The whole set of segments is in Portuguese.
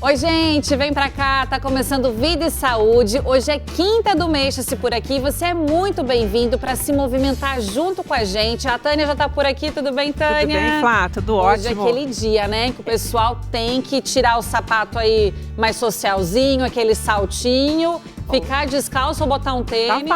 Oi, gente, vem pra cá, tá começando Vida e Saúde. Hoje é quinta do Mexa-se por aqui. Você é muito bem-vindo para se movimentar junto com a gente. A Tânia já tá por aqui, tudo bem, Tânia? Tudo bem, Flá? Tudo ótimo. Hoje é aquele dia, né, que o pessoal tem que tirar o sapato aí mais socialzinho, aquele saltinho, ficar descalço ou botar um tênis.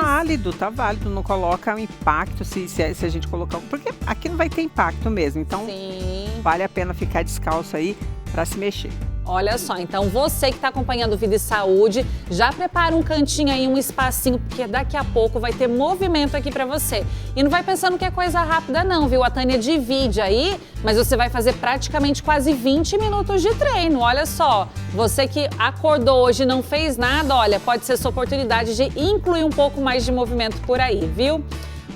Tá válido, não coloca um impacto se a gente colocar, porque aqui não vai ter impacto mesmo, então Sim. Vale a pena ficar descalço aí para se mexer. Olha só, então você que está acompanhando Vida e Saúde, já prepara um cantinho aí, um espacinho, porque daqui a pouco vai ter movimento aqui para você. E não vai pensando que é coisa rápida não, viu? A Tânia divide aí, mas você vai fazer praticamente quase 20 minutos de treino, olha só. Você que acordou hoje e não fez nada, olha, pode ser sua oportunidade de incluir um pouco mais de movimento por aí, viu?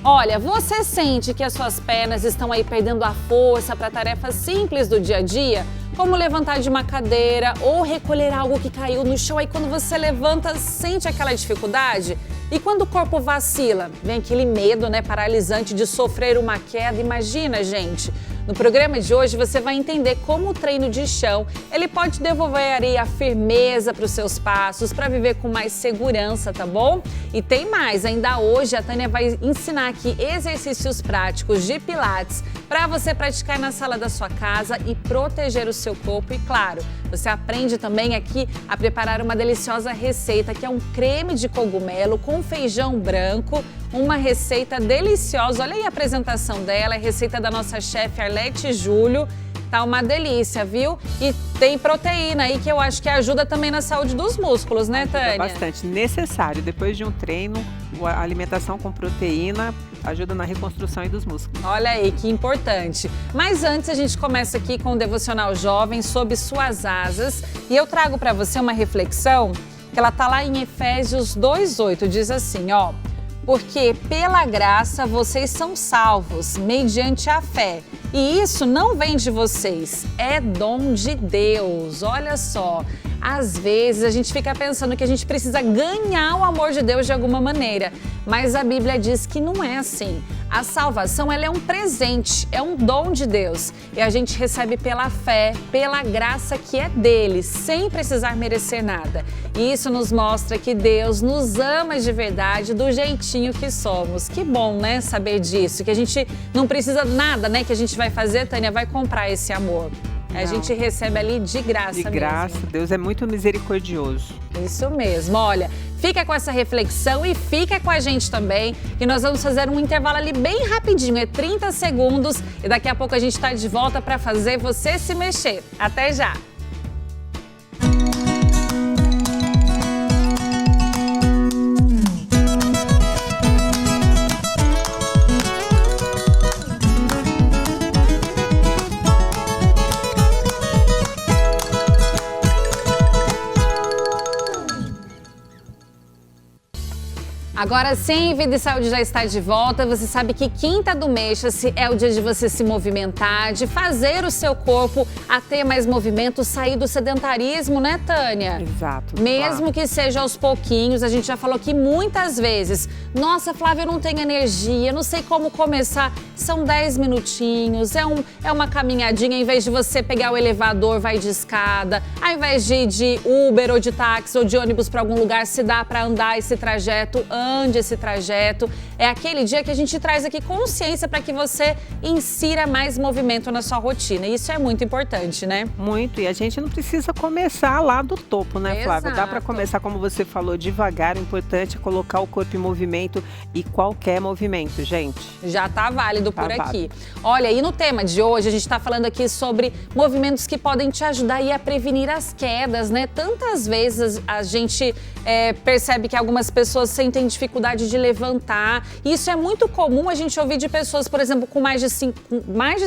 Olha, você sente que as suas pernas estão aí perdendo a força para tarefas simples do dia a dia? Como levantar de uma cadeira ou recolher algo que caiu no chão. Aí quando você levanta, sente aquela dificuldade? E quando o corpo vacila, vem aquele medo, né, paralisante de sofrer uma queda. Imagina, gente. No programa de hoje você vai entender como o treino de chão, ele pode devolver aí a firmeza para os seus passos, para viver com mais segurança, tá bom? E tem mais, ainda hoje a Tânia vai ensinar aqui exercícios práticos de pilates para você praticar na sala da sua casa e proteger o seu corpo. E claro, você aprende também aqui a preparar uma deliciosa receita, que é um creme de cogumelo com feijão branco, uma receita deliciosa. Olha aí a apresentação dela, é receita da nossa chefe Arlete Júlio. Tá uma delícia, viu? E tem proteína aí que eu acho que ajuda também na saúde dos músculos, né, Tânia? Bastante, necessário. Depois de um treino, a alimentação com proteína ajuda na reconstrução aí dos músculos. Olha aí, que importante. Mas antes a gente começa aqui com o Devocional Jovem sob suas asas. E eu trago para você uma reflexão que ela tá lá em Efésios 2:8, diz assim, ó: porque pela graça vocês são salvos, mediante a fé. E isso não vem de vocês, é dom de Deus. Olha só, às vezes a gente fica pensando que a gente precisa ganhar o amor de Deus de alguma maneira, mas a Bíblia diz que não é assim. A salvação, ela é um presente, é um dom de Deus. E a gente recebe pela fé, pela graça que é dele, sem precisar merecer nada. E isso nos mostra que Deus nos ama de verdade, do jeitinho que somos. Que bom, né, saber disso, que a gente não precisa nada, né, que a gente vai fazer, Tânia, vai comprar esse amor. A gente recebe ali de graça mesmo. De graça, Deus é muito misericordioso. Isso mesmo, olha, fica com essa reflexão e fica com a gente também, que nós vamos fazer um intervalo ali bem rapidinho, é 30 segundos e daqui a pouco a gente está de volta para fazer você se mexer. Até já! Agora sim, Vida e Saúde já está de volta. Você sabe que quinta do Mexa-se é o dia de você se movimentar, de fazer o seu corpo a ter mais movimento, sair do sedentarismo, né, Tânia? Exato. Mesmo que seja aos pouquinhos, a gente já falou aqui muitas vezes. Nossa, Flávia, eu não tenho energia, não sei como começar. São 10 minutinhos, é uma caminhadinha. Em vez de você pegar o elevador, vai de escada. Ao invés de ir de Uber ou de táxi ou de ônibus para algum lugar, se dá para andar esse trajeto, ande esse trajeto. É aquele dia que a gente traz aqui consciência para que você insira mais movimento na sua rotina. E isso é muito importante, né? Muito. E a gente não precisa começar lá do topo, né, Flávia? Exato. Dá para começar, como você falou, devagar. O importante é colocar o corpo em movimento e qualquer movimento, gente. Já tá válido por aqui. Olha, e no tema de hoje a gente tá falando aqui sobre movimentos que podem te ajudar aí a prevenir as quedas, né? Tantas vezes a gente percebe que algumas pessoas sentem dificuldade de levantar. Isso é muito comum a gente ouvir de pessoas, por exemplo, com mais de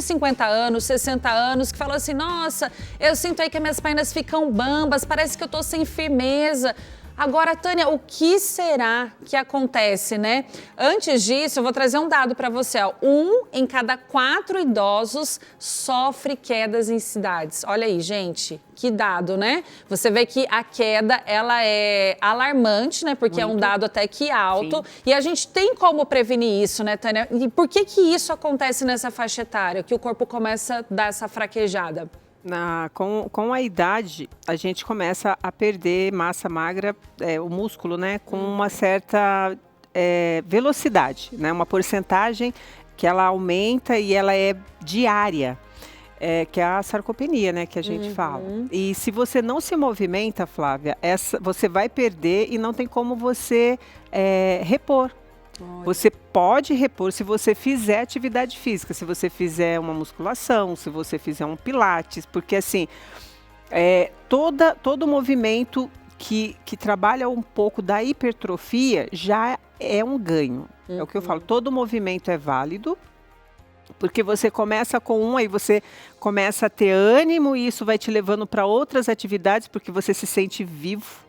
50 anos, 60 anos, que falam assim, nossa, eu sinto aí que minhas pernas ficam bambas, parece que eu tô sem firmeza. Agora, Tânia, o que será que acontece, né? Antes disso, eu vou trazer um dado para você. Ó. 1 em cada 4 idosos sofre quedas em cidades. Olha aí, gente, que dado, né? Você vê que a queda, ela é alarmante, né? Porque é um dado até que alto. Sim. E a gente tem como prevenir isso, né, Tânia? E por que isso acontece nessa faixa etária? Que o corpo começa a dar essa fraquejada? Com a idade, a gente começa a perder massa magra, o músculo, né, com uma certa velocidade, né, uma porcentagem que ela aumenta e ela é diária, que é a sarcopenia, né, que a gente fala. E se você não se movimenta, Flávia, você vai perder e não tem como você repor. Olha. Você pode repor se você fizer atividade física, se você fizer uma musculação, se você fizer um pilates, porque assim, todo movimento que trabalha um pouco da hipertrofia já é um ganho. É o que eu falo, todo movimento é válido, porque você começa com aí você começa a ter ânimo e isso vai te levando para outras atividades, porque você se sente vivo.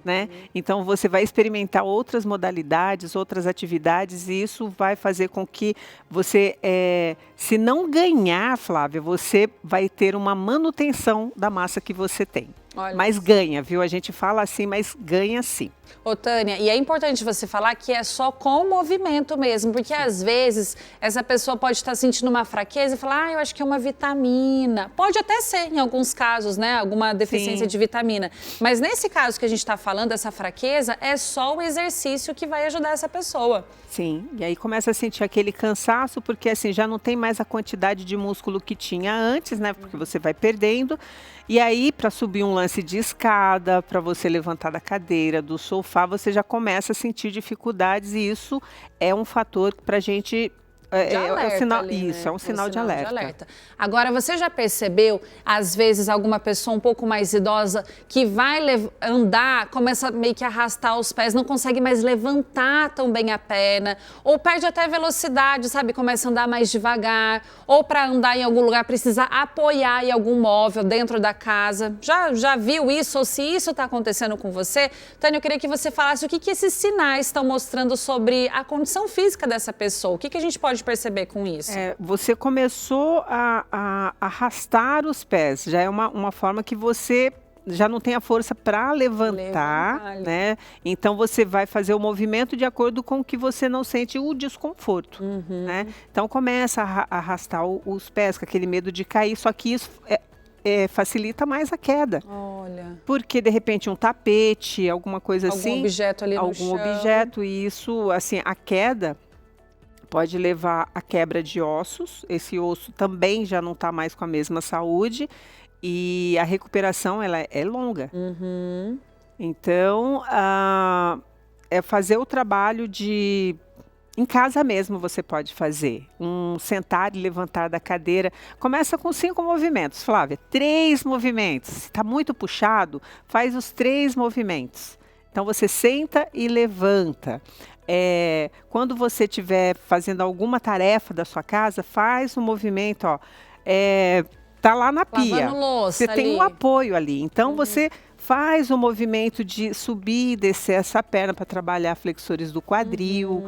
Né? Então você vai experimentar outras modalidades, outras atividades e isso vai fazer com que você, se não ganhar, Flávia, você vai ter uma manutenção da massa que você tem. Olha, mas ganha, viu? A gente fala assim, mas ganha sim. Ô, Tânia, e é importante você falar que é só com movimento mesmo, porque às vezes essa pessoa pode estar sentindo uma fraqueza e falar, eu acho que é uma vitamina. Pode até ser, em alguns casos, né? Alguma deficiência de vitamina. Mas nesse caso que a gente está falando, essa fraqueza, é só o exercício que vai ajudar essa pessoa. Sim, e aí começa a sentir aquele cansaço, porque assim, já não tem mais a quantidade de músculo que tinha antes, né? Porque você vai perdendo. E aí, para subir um lance de escada, para você levantar da cadeira, do sofá, você já começa a sentir dificuldades e isso é um fator para a gente... é um sinal de alerta. Agora, você já percebeu, às vezes, alguma pessoa um pouco mais idosa que vai andar, começa meio que a arrastar os pés, não consegue mais levantar tão bem a perna, ou perde até velocidade, sabe? Começa a andar mais devagar, ou para andar em algum lugar precisa apoiar em algum móvel dentro da casa. Já viu isso ou se isso está acontecendo com você? Tânia, eu queria que você falasse o que esses sinais estão mostrando sobre a condição física dessa pessoa. O que a gente pode perceber com isso? Você começou a arrastar os pés, já é uma forma que você já não tem a força para levantar, né? Então você vai fazer o movimento de acordo com que você não sente o desconforto, né? Então começa a arrastar os pés com aquele medo de cair, só que isso facilita mais a queda. Olha. Porque de repente um tapete, alguma coisa assim, algum objeto ali no chão. Algum objeto, e isso, assim, a queda pode levar à quebra de ossos, esse osso também já não está mais com a mesma saúde e a recuperação ela é longa. Então, é fazer o trabalho em casa mesmo você pode fazer, sentar e levantar da cadeira. Começa com 5 movimentos, Flávia, 3 movimentos. Se está muito puxado, faz os 3 movimentos. Então você senta e levanta. Quando você estiver fazendo alguma tarefa da sua casa, faz um movimento, tá lá na pia. Lavando louça você tem um apoio ali. Então você faz o movimento de subir e descer essa perna para trabalhar flexores do quadril.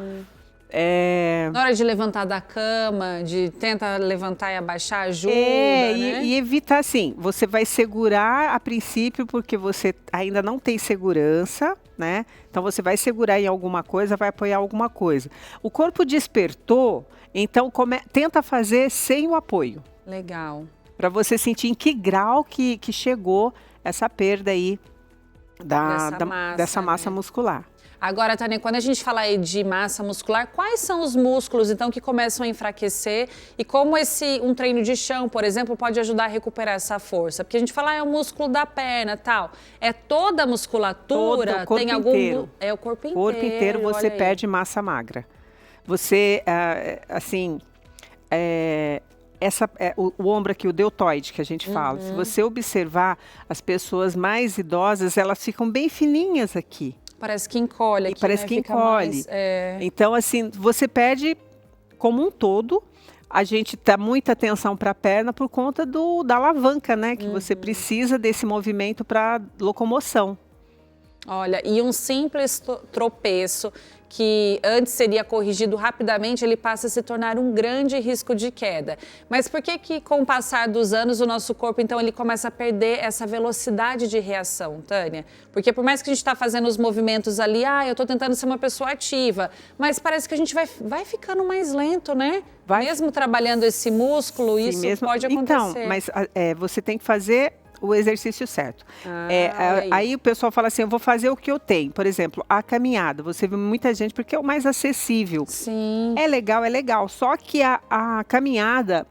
Na hora de levantar da cama, tenta levantar e abaixar, ajuda, né? E evitar assim, você vai segurar a princípio porque você ainda não tem segurança, né? Então você vai segurar em alguma coisa, vai apoiar alguma coisa. O corpo despertou, então tenta fazer sem o apoio. Legal. Para você sentir em que grau que chegou essa perda aí dessa massa muscular. Agora, Tânia, quando a gente fala aí de massa muscular, quais são os músculos, então, que começam a enfraquecer e como um treino de chão, por exemplo, pode ajudar a recuperar essa força? Porque a gente fala, é o músculo da perna, tal. É toda a musculatura? Todo o corpo inteiro. É o corpo inteiro. O corpo inteiro você perde massa magra. Você, assim, o ombro aqui, o deltoide que a gente fala, se você observar, as pessoas mais idosas, elas ficam bem fininhas aqui. Parece que encolhe aqui, parece que encolhe. Então, assim, você perde como um todo. A gente dá muita atenção para a perna por conta da alavanca, né? Que você precisa desse movimento para locomoção. Olha, e um simples tropeço que antes seria corrigido rapidamente, ele passa a se tornar um grande risco de queda. Mas por que com o passar dos anos o nosso corpo, então, ele começa a perder essa velocidade de reação, Tânia? Porque por mais que a gente está fazendo os movimentos ali, eu estou tentando ser uma pessoa ativa, mas parece que a gente vai ficando mais lento, né? Mesmo trabalhando esse músculo, Sim, isso pode acontecer. Então, mas você tem que fazer o exercício certo. Aí o pessoal fala assim, eu vou fazer o que eu tenho. Por exemplo, a caminhada. Você vê muita gente, porque é o mais acessível. Sim. É legal. Só que a caminhada,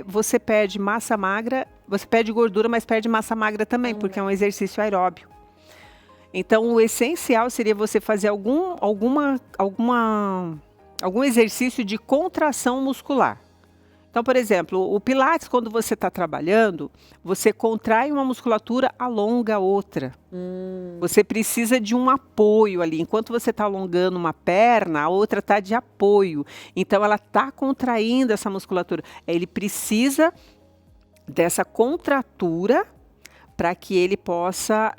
você perde massa magra, você perde gordura, mas perde massa magra também, porque é um exercício aeróbio. Então, o essencial seria você fazer algum exercício de contração muscular. Então, por exemplo, o Pilates, quando você está trabalhando, você contrai uma musculatura, alonga outra. Você precisa de um apoio ali. Enquanto você está alongando uma perna, a outra está de apoio. Então, ela está contraindo essa musculatura. Ele precisa dessa contratura para que ele possa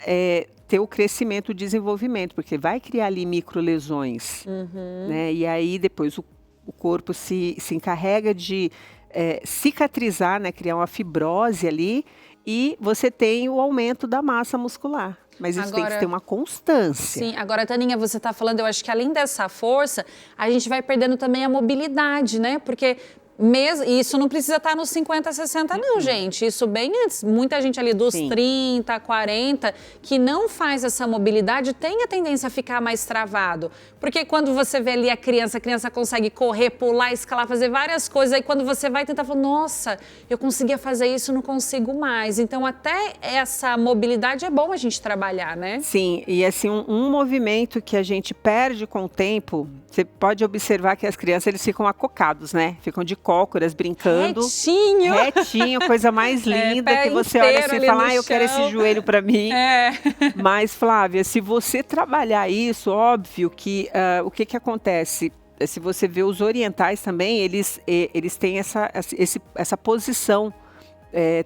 ter o crescimento, o desenvolvimento, porque vai criar ali microlesões. Né? E aí, depois, o corpo se encarrega de cicatrizar, né, criar uma fibrose ali, e você tem o aumento da massa muscular. Mas isso tem que ter uma constância. Sim, agora, Taninha, você está falando, eu acho que além dessa força, a gente vai perdendo também a mobilidade, né? Porque isso não precisa estar nos 50, 60 não, gente. Isso bem antes. Muita gente ali dos 30, 40, que não faz essa mobilidade, tem a tendência a ficar mais travado. Porque quando você vê ali a criança consegue correr, pular, escalar, fazer várias coisas. Aí quando você vai tentar falar, nossa, eu conseguia fazer isso, não consigo mais. Então até essa mobilidade é bom a gente trabalhar, né? Sim, e assim, um movimento que a gente perde com o tempo, você pode observar que as crianças, eles ficam acocados, né? Ficam de cócoras, brincando. Retinho, coisa mais linda, que você olha assim e fala, eu quero esse joelho para mim. Mas, Flávia, se você trabalhar isso, óbvio que o que acontece? Se você vê os orientais também, eles têm essa posição.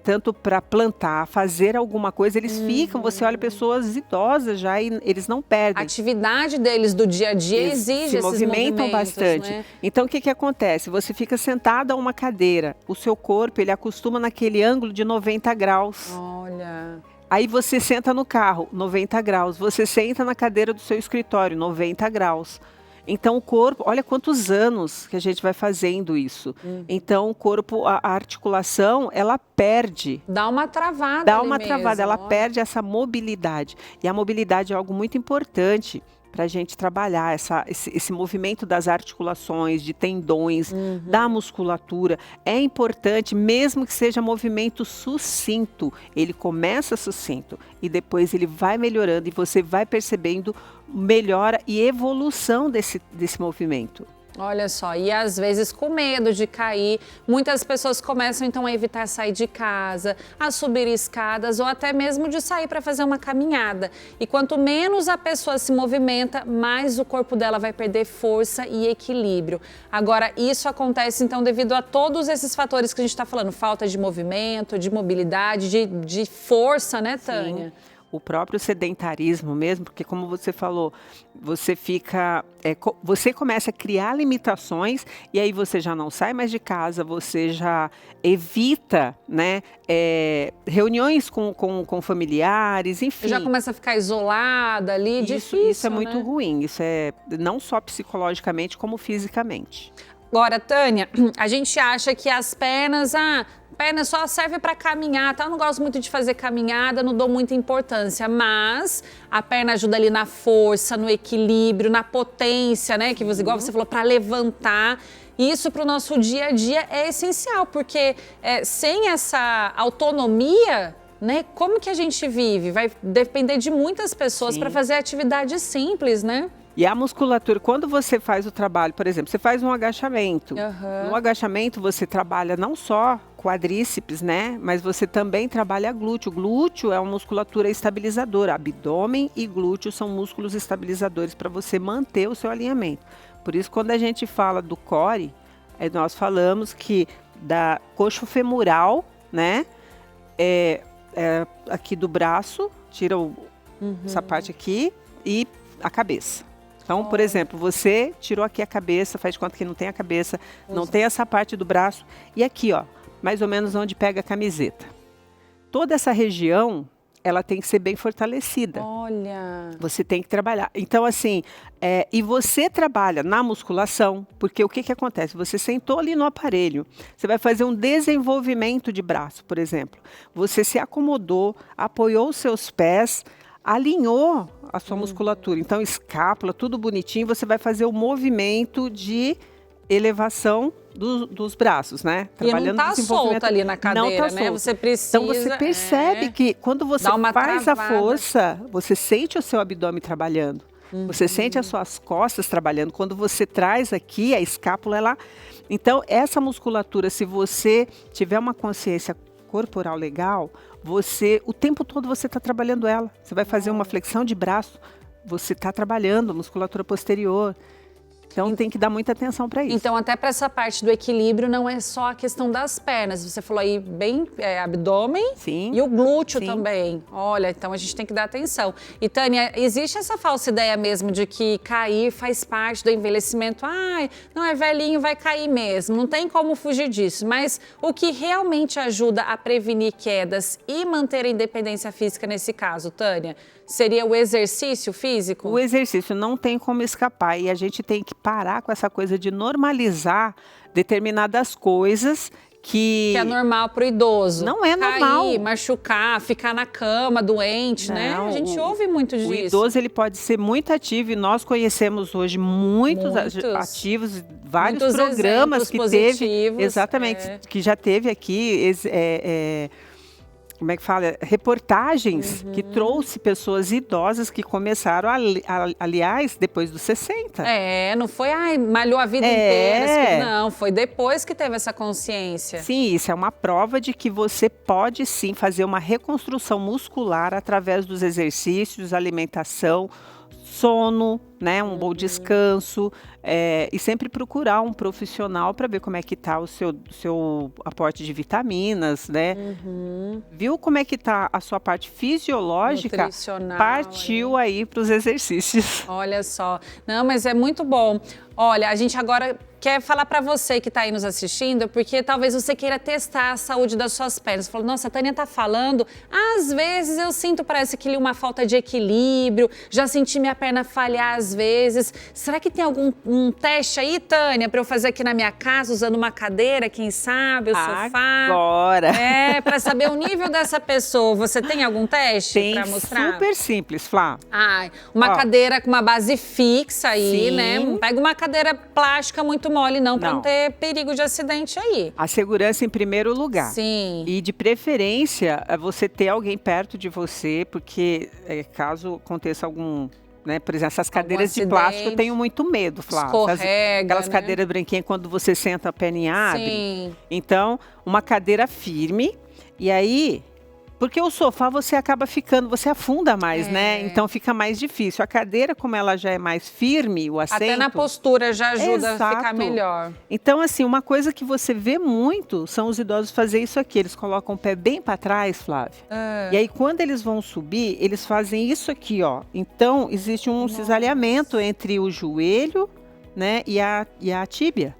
Tanto para plantar, fazer alguma coisa, eles ficam, você olha pessoas idosas já e eles não perdem. A atividade deles do dia a dia exige esses movimentam bastante. Né? Então, o que acontece? Você fica sentado a uma cadeira, o seu corpo, ele acostuma naquele ângulo de 90 graus. Olha... Aí você senta no carro, 90 graus. Você senta na cadeira do seu escritório, 90 graus. Então, o corpo, olha quantos anos que a gente vai fazendo isso. Então, o corpo, a articulação, ela perde. Dá uma travada. Ela perde essa mobilidade. E a mobilidade é algo muito importante para a gente trabalhar esse movimento das articulações, de tendões, da musculatura. É importante, mesmo que seja movimento sucinto. Ele começa sucinto e depois ele vai melhorando e você vai percebendo melhora e evolução desse movimento. Olha só, e às vezes com medo de cair, muitas pessoas começam então a evitar sair de casa, a subir escadas ou até mesmo de sair para fazer uma caminhada. E quanto menos a pessoa se movimenta, mais o corpo dela vai perder força e equilíbrio. Agora, isso acontece então devido a todos esses fatores que a gente está falando, falta de movimento, de mobilidade, de força, né, Tânia? Sim. O próprio sedentarismo mesmo, porque como você falou, você você começa a criar limitações e aí você já não sai mais de casa, você já evita, né, reuniões com familiares, enfim. Já começa a ficar isolada ali, difícil, isso é muito ruim, isso é não só psicologicamente como fisicamente. Agora, Tânia, a gente acha que as pernas, perna só serve para caminhar, tá? Eu não gosto muito de fazer caminhada, não dou muita importância, mas a perna ajuda ali na força, no equilíbrio, na potência, né? Que você, igual você falou, para levantar. Isso para o nosso dia a dia é essencial, porque sem essa autonomia, né? Como que a gente vive? Vai depender de muitas pessoas para fazer atividades simples, né? E a musculatura, quando você faz o trabalho, por exemplo, você faz um agachamento. No agachamento você trabalha não só quadríceps, né? Mas você também trabalha glúteo. Glúteo é uma musculatura estabilizadora. Abdômen e glúteo são músculos estabilizadores para você manter o seu alinhamento. Por isso, quando a gente fala do core, nós falamos que da coxo femoral, né? Aqui do braço, tira essa parte aqui, e a cabeça. Então, por exemplo, você tirou aqui a cabeça, faz de conta que não tem a cabeça, não tem essa parte do braço. E aqui, ó, mais ou menos onde pega a camiseta. Toda essa região, ela tem que ser bem fortalecida. Olha! Você tem que trabalhar. Então, assim, e você trabalha na musculação, porque o que que acontece? Você sentou ali no aparelho, você vai fazer um desenvolvimento de braço, por exemplo. Você se acomodou, apoiou os seus pés, alinhou a sua musculatura. Então, escápula, tudo bonitinho, você vai fazer o movimento de elevação dos braços, né? E não tá solta ali na cadeira, tá né? solto. Você precisa... Então, você percebe que quando você faz a força, você sente o seu abdômen trabalhando. Você sente as suas costas trabalhando. Quando você traz aqui, a escápula, ela... Então, essa musculatura, se você tiver uma consciência corporal legal, o tempo todo você está trabalhando ela. Você vai fazer uma flexão de braço, você está trabalhando a musculatura posterior. Então tem que dar muita atenção para isso. Então até para essa parte do equilíbrio não é só a questão das pernas. Você falou aí bem abdômen. Sim. E o glúteo também. Olha, então a gente tem que dar atenção. E Tânia, existe essa falsa ideia mesmo de que cair faz parte do envelhecimento. Ai, não é velhinho, vai cair mesmo. Não tem como fugir disso. Mas o que realmente ajuda a prevenir quedas e manter a independência física nesse caso, Tânia? Seria o exercício físico? O exercício não tem como escapar e a gente tem que parar com essa coisa de normalizar determinadas coisas que é normal para o idoso. Não é normal. Cair, machucar, ficar na cama, doente, né? A gente ouve muito disso. O idoso, ele pode ser muito ativo e nós conhecemos hoje muitos ativos, vários muitos programas que teve. Exatamente, que já teve aqui... como é que fala? Reportagens que trouxe pessoas idosas que começaram, aliás, depois dos 60. Não foi, malhou a vida inteira. Não, foi depois que teve essa consciência. Sim, isso é uma prova de que você pode sim fazer uma reconstrução muscular através dos exercícios, alimentação, sono, né, um bom descanso, e sempre procurar um profissional para ver como é que está o seu aporte de vitaminas, né? Viu como é que está a sua parte fisiológica? Partiu aí para os exercícios. Olha só. Não, mas é muito bom. Olha, a gente agora quer falar para você que está aí nos assistindo, porque talvez você queira testar a saúde das suas pernas. Você falou, nossa, a Tânia está falando, às vezes eu sinto, parece que uma falta de equilíbrio, já senti minha perna falhar às vezes. Será que tem algum teste aí, Tânia, para eu fazer aqui na minha casa, usando uma cadeira, quem sabe, o sofá? Agora! Para saber o nível dessa pessoa. Você tem algum teste para mostrar? Super simples, Flá. Uma cadeira com uma base fixa aí, né? Não pega uma cadeira plástica muito mole não, para não ter perigo de acidente aí. A segurança em primeiro lugar. Sim. E de preferência, você ter alguém perto de você, porque caso aconteça algum... Né? Por exemplo, essas cadeiras de plástico, eu tenho muito medo, Flávia. Escorrega, aquelas cadeiras branquinhas, quando você senta, a perna abre. Sim. Então, uma cadeira firme. E aí, porque o sofá você acaba ficando, você afunda mais, né? Então fica mais difícil. A cadeira, como ela já é mais firme, o assento... Até na postura já ajuda a ficar melhor. Então, assim, uma coisa que você vê muito são os idosos fazer isso aqui. Eles colocam o pé bem para trás, Flávia. E aí, quando eles vão subir, eles fazem isso aqui, ó. Então, existe um cisalhamento entre o joelho, né, e a tíbia.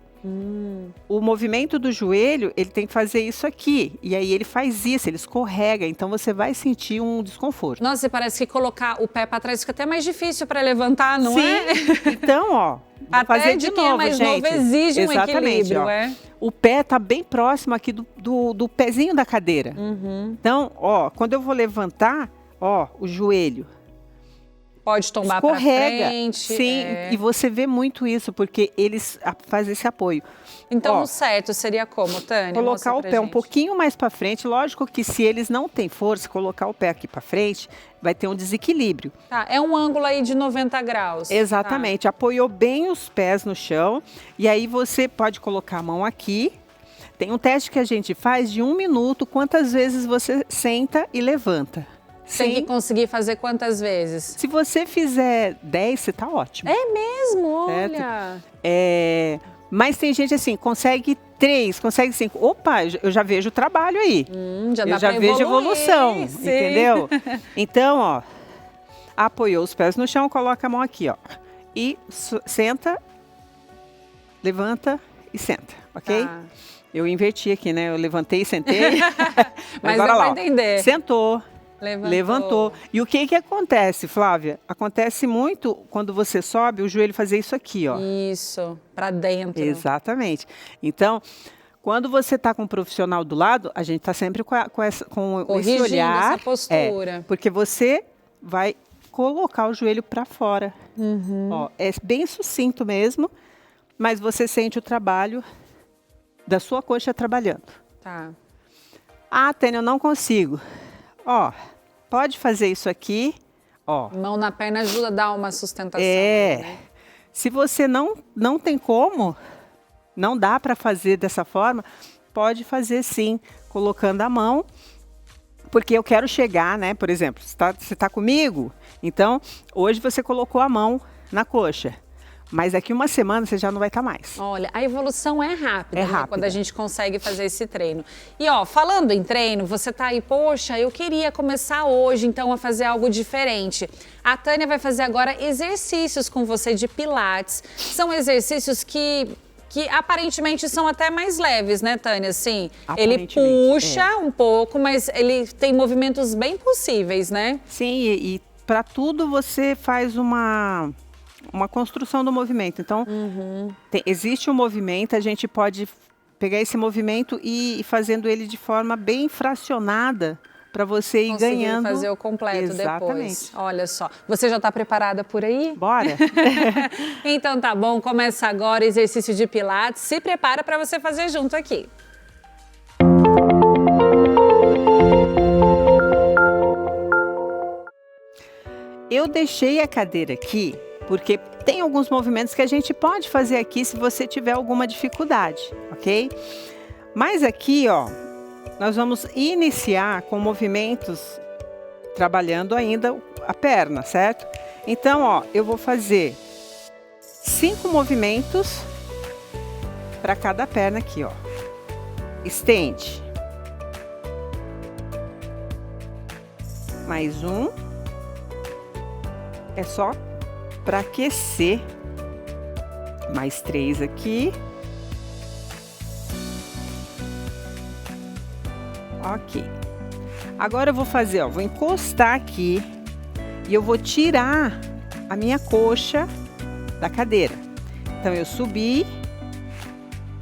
O movimento do joelho, ele tem que fazer isso aqui. E aí ele faz isso, ele escorrega. Então você vai sentir um desconforto. Nossa, e parece que colocar o pé para trás fica até mais difícil para levantar, não é? Então, ó, vou fazer de novo, mais gente. Novo exige um equilíbrio, O pé tá bem próximo aqui do pezinho da cadeira. Então, ó, quando eu vou levantar, ó, o joelho pode tombar para frente. Sim, e você vê muito isso, porque eles fazem esse apoio. Então, o certo seria como, Tânia? Colocar o pé um pouquinho mais para frente. Lógico que se eles não têm força, colocar o pé aqui para frente, vai ter um desequilíbrio. É um ângulo aí de 90 graus. Exatamente. Apoiou bem os pés no chão. E aí você pode colocar a mão aqui. Tem um teste que a gente faz de 1 minuto, quantas vezes você senta e levanta. Tem que conseguir fazer quantas vezes? Se você fizer 10, você tá ótimo. É mesmo? Olha! Mas tem gente assim, consegue 3, consegue 5. Opa, eu já vejo o trabalho aí. Já dá pra vejo evolução, entendeu? Então, ó, apoiou os pés no chão, coloca a mão aqui, ó. E senta, levanta e senta, ok? Tá. Eu inverti aqui, né? Eu levantei e sentei. Mas agora deu lá, pra ó. entender. Sentou, Levantou. levantou. E o que que acontece, Flávia? Acontece muito quando você sobe, o joelho fazer isso aqui, ó. Isso, pra dentro. Exatamente. Então, quando você está com um profissional do lado, a gente está sempre com esse Corrigindo olhar. essa postura. Porque você vai colocar o joelho para fora. Ó, é bem sucinto mesmo, mas você sente o trabalho da sua coxa trabalhando. Tá. Ah, Tânia, eu não consigo. Ó, pode fazer isso aqui, ó. Mão na perna ajuda a dar uma sustentação. Né? Se você não tem como, não dá para fazer dessa forma, pode fazer sim, colocando a mão, porque eu quero chegar, né? Por exemplo, você tá comigo, então hoje você colocou a mão na coxa. Mas daqui uma semana você já não vai estar mais. Olha, a evolução é rápida, É né? rápida. Quando a gente consegue fazer esse treino. E ó, falando em treino, você tá aí, poxa, eu queria começar hoje então a fazer algo diferente. A Tânia vai fazer agora exercícios com você de pilates. São exercícios que aparentemente são até mais leves, né, Tânia? Assim, ele puxa um pouco, mas ele tem movimentos bem possíveis, né? Sim, e para tudo você faz uma construção do movimento. Então, existe um movimento, a gente pode pegar esse movimento e ir fazendo ele de forma bem fracionada para você ir ganhando. Fazer o completo Exatamente. Depois. Olha só. Você já está preparada por aí? Bora! Então tá bom, começa agora o exercício de pilates. Se prepara para você fazer junto aqui. Eu deixei a cadeira aqui porque tem alguns movimentos que a gente pode fazer aqui se você tiver alguma dificuldade, ok? Mas aqui, ó, nós vamos iniciar com movimentos trabalhando ainda a perna, certo? Então, ó, eu vou fazer 5 movimentos para cada perna aqui, ó. Estende. Mais um. É só para aquecer. Mais 3 aqui. Ok. Agora eu vou fazer, ó, vou encostar aqui e eu vou tirar a minha coxa da cadeira. Então eu subi,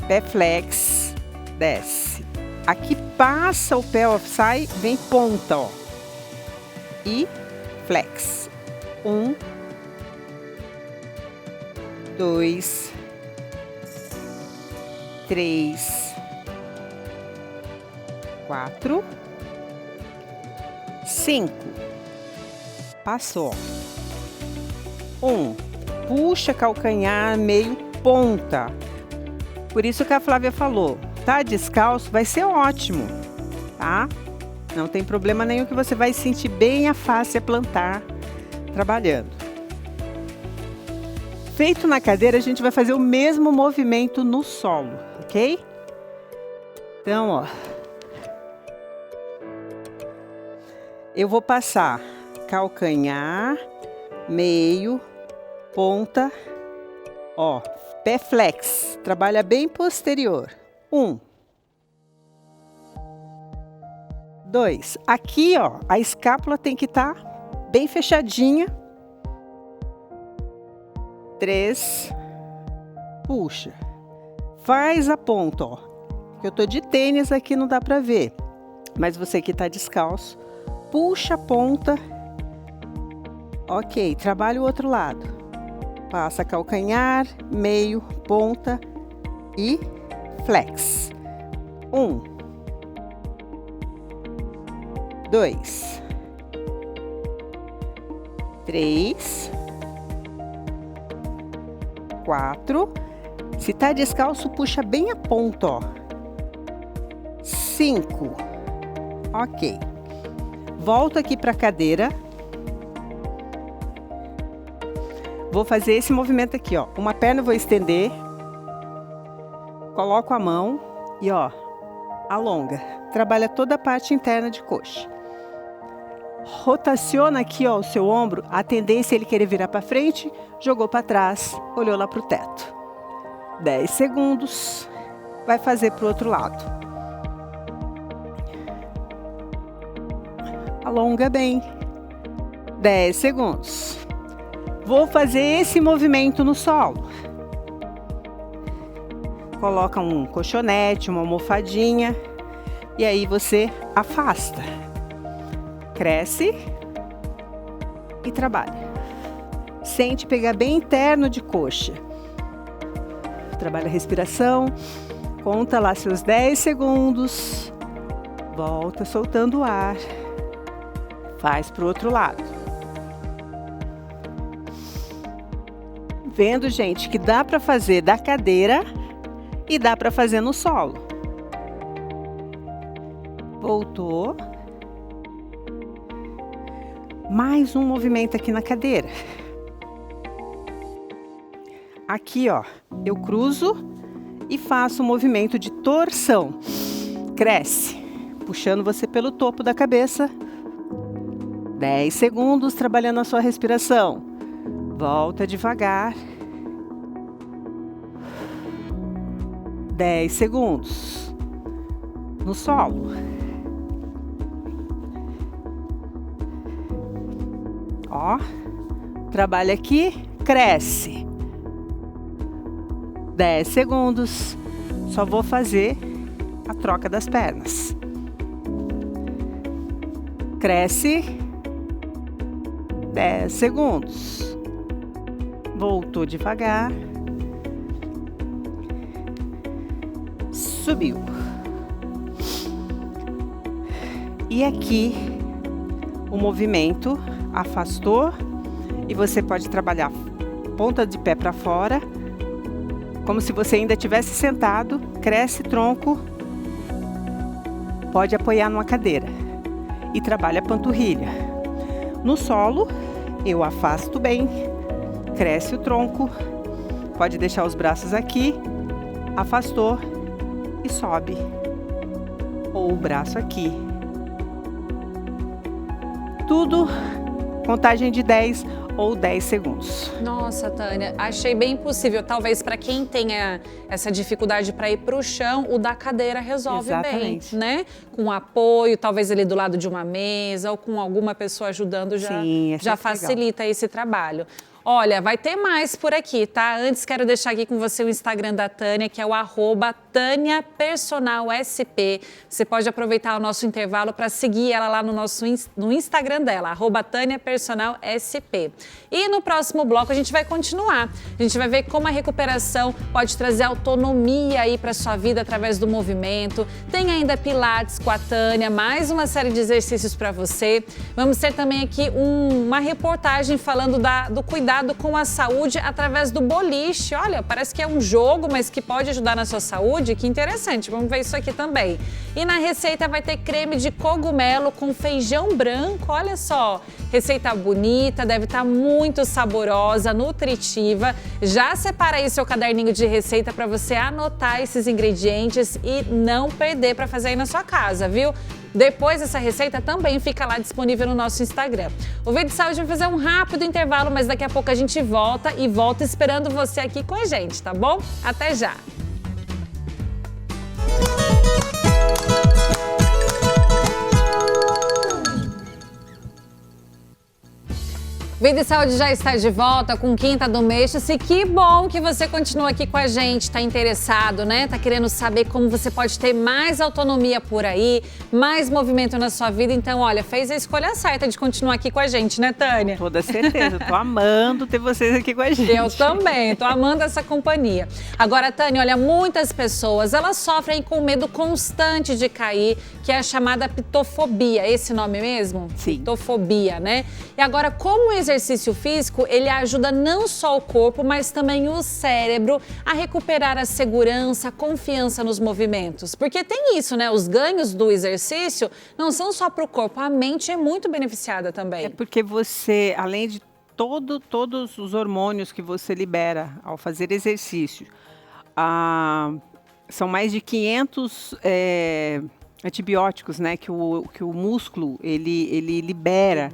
pé flex, desce. Aqui passa o pé, ó, sai, vem ponta, ó. E flex. 1, 2, 3, 4, 5. Passou. 1. Puxa calcanhar, meio ponta. Por isso que a Flávia falou, tá descalço, vai ser ótimo, tá? Não tem problema nenhum que você vai sentir bem a face plantar trabalhando. Feito na cadeira, a gente vai fazer o mesmo movimento no solo, ok? Então, ó. Eu vou passar calcanhar, meio, ponta, ó, pé flex, trabalha bem posterior. 1, 2, aqui, ó, a escápula tem que estar bem fechadinha. 3, puxa, faz a ponta, ó, eu tô de tênis aqui, não dá pra ver, mas você que tá descalço, puxa a ponta, ok, trabalha o outro lado, passa calcanhar, meio, ponta e flex. 1, 2, 3, 4. Se tá descalço, puxa bem a ponta, ó. 5. Ok. Volto aqui para a cadeira. Vou fazer esse movimento aqui, ó. Uma perna eu vou estender. Coloco a mão e, ó, alonga. Trabalha toda a parte interna de coxa. Rotaciona aqui, ó, o seu ombro. A tendência é ele querer virar para frente, jogou para trás, olhou lá para o teto. 10 segundos. Vai fazer para o outro lado. Alonga bem. 10 segundos. Vou fazer esse movimento no solo. Coloca um colchonete, uma almofadinha. E aí você afasta. Cresce. E trabalha. Sente pegar bem interno de coxa. Trabalha a respiração. Conta lá seus 10 segundos. Volta soltando o ar. Faz para o outro lado. Vendo, gente, que dá para fazer da cadeira e dá para fazer no solo. Voltou. Mais um movimento aqui na cadeira. Aqui, ó, eu cruzo e faço um movimento de torção. Cresce, puxando você pelo topo da cabeça. 10 segundos trabalhando a sua respiração. Volta devagar. 10 segundos. No solo. Ó, trabalha aqui, cresce. 10 segundos. Só vou fazer a troca das pernas. Cresce. 10 segundos. Voltou devagar. Subiu. E aqui o movimento afastou e você pode trabalhar ponta de pé para fora, como se você ainda tivesse sentado. Cresce tronco. Pode apoiar numa cadeira e trabalha a panturrilha. No solo, eu afasto bem, cresce o tronco, pode deixar os braços aqui, afastou e sobe, ou o braço aqui. Tudo, contagem de 10 ou 10 segundos. Nossa, Tânia, achei bem possível. Talvez para quem tenha essa dificuldade para ir para o chão, o da cadeira resolve Exatamente. bem, né? Com apoio, talvez ali do lado de uma mesa ou com alguma pessoa ajudando já facilita esse trabalho. Olha, vai ter mais por aqui, tá? Antes quero deixar aqui com você o Instagram da Tânia, que é o @TâniaPersonalSP. Você pode aproveitar o nosso intervalo para seguir ela lá no Instagram dela, @TâniaPersonalSP. E no próximo bloco a gente vai continuar. A gente vai ver como a recuperação pode trazer autonomia aí para sua vida através do movimento. Tem ainda Pilates com a Tânia, mais uma série de exercícios para você. Vamos ter também aqui uma reportagem falando do cuidado com a saúde através do boliche. Olha, parece que é um jogo, mas que pode ajudar na sua saúde. Que interessante, vamos ver isso aqui também. E na receita vai ter creme de cogumelo com feijão branco. Olha só, receita bonita, deve estar muito saborosa, nutritiva. Já separa aí seu caderninho de receita para você anotar esses ingredientes e não perder para fazer aí na sua casa, viu? Depois essa receita também fica lá disponível no nosso Instagram. O Vídeo de Saúde vai fazer um rápido intervalo, mas daqui a pouco a gente volta esperando você aqui com a gente, tá bom? Até já! Vida e Saúde já está de volta com Quinta do Mês. E que bom que você continua aqui com a gente, está interessado, né? Está querendo saber como você pode ter mais autonomia por aí, mais movimento na sua vida. Então, olha, fez a escolha certa de continuar aqui com a gente, né, Tânia? Com toda certeza, tô amando ter vocês aqui com a gente. Eu também, tô amando essa companhia. Agora, Tânia, olha, muitas pessoas, elas sofrem com medo constante de cair, que é a chamada pitofobia. Esse nome mesmo? Sim. Pitofobia, né? E agora, como o exercício físico, ele ajuda não só o corpo, mas também o cérebro a recuperar a segurança, a confiança nos movimentos. Porque tem isso, né? Os ganhos do exercício não são só para o corpo, a mente é muito beneficiada também. É porque você, além de todos os hormônios que você libera ao fazer exercício, são mais de 500 antibióticos, né? Que o músculo, ele libera.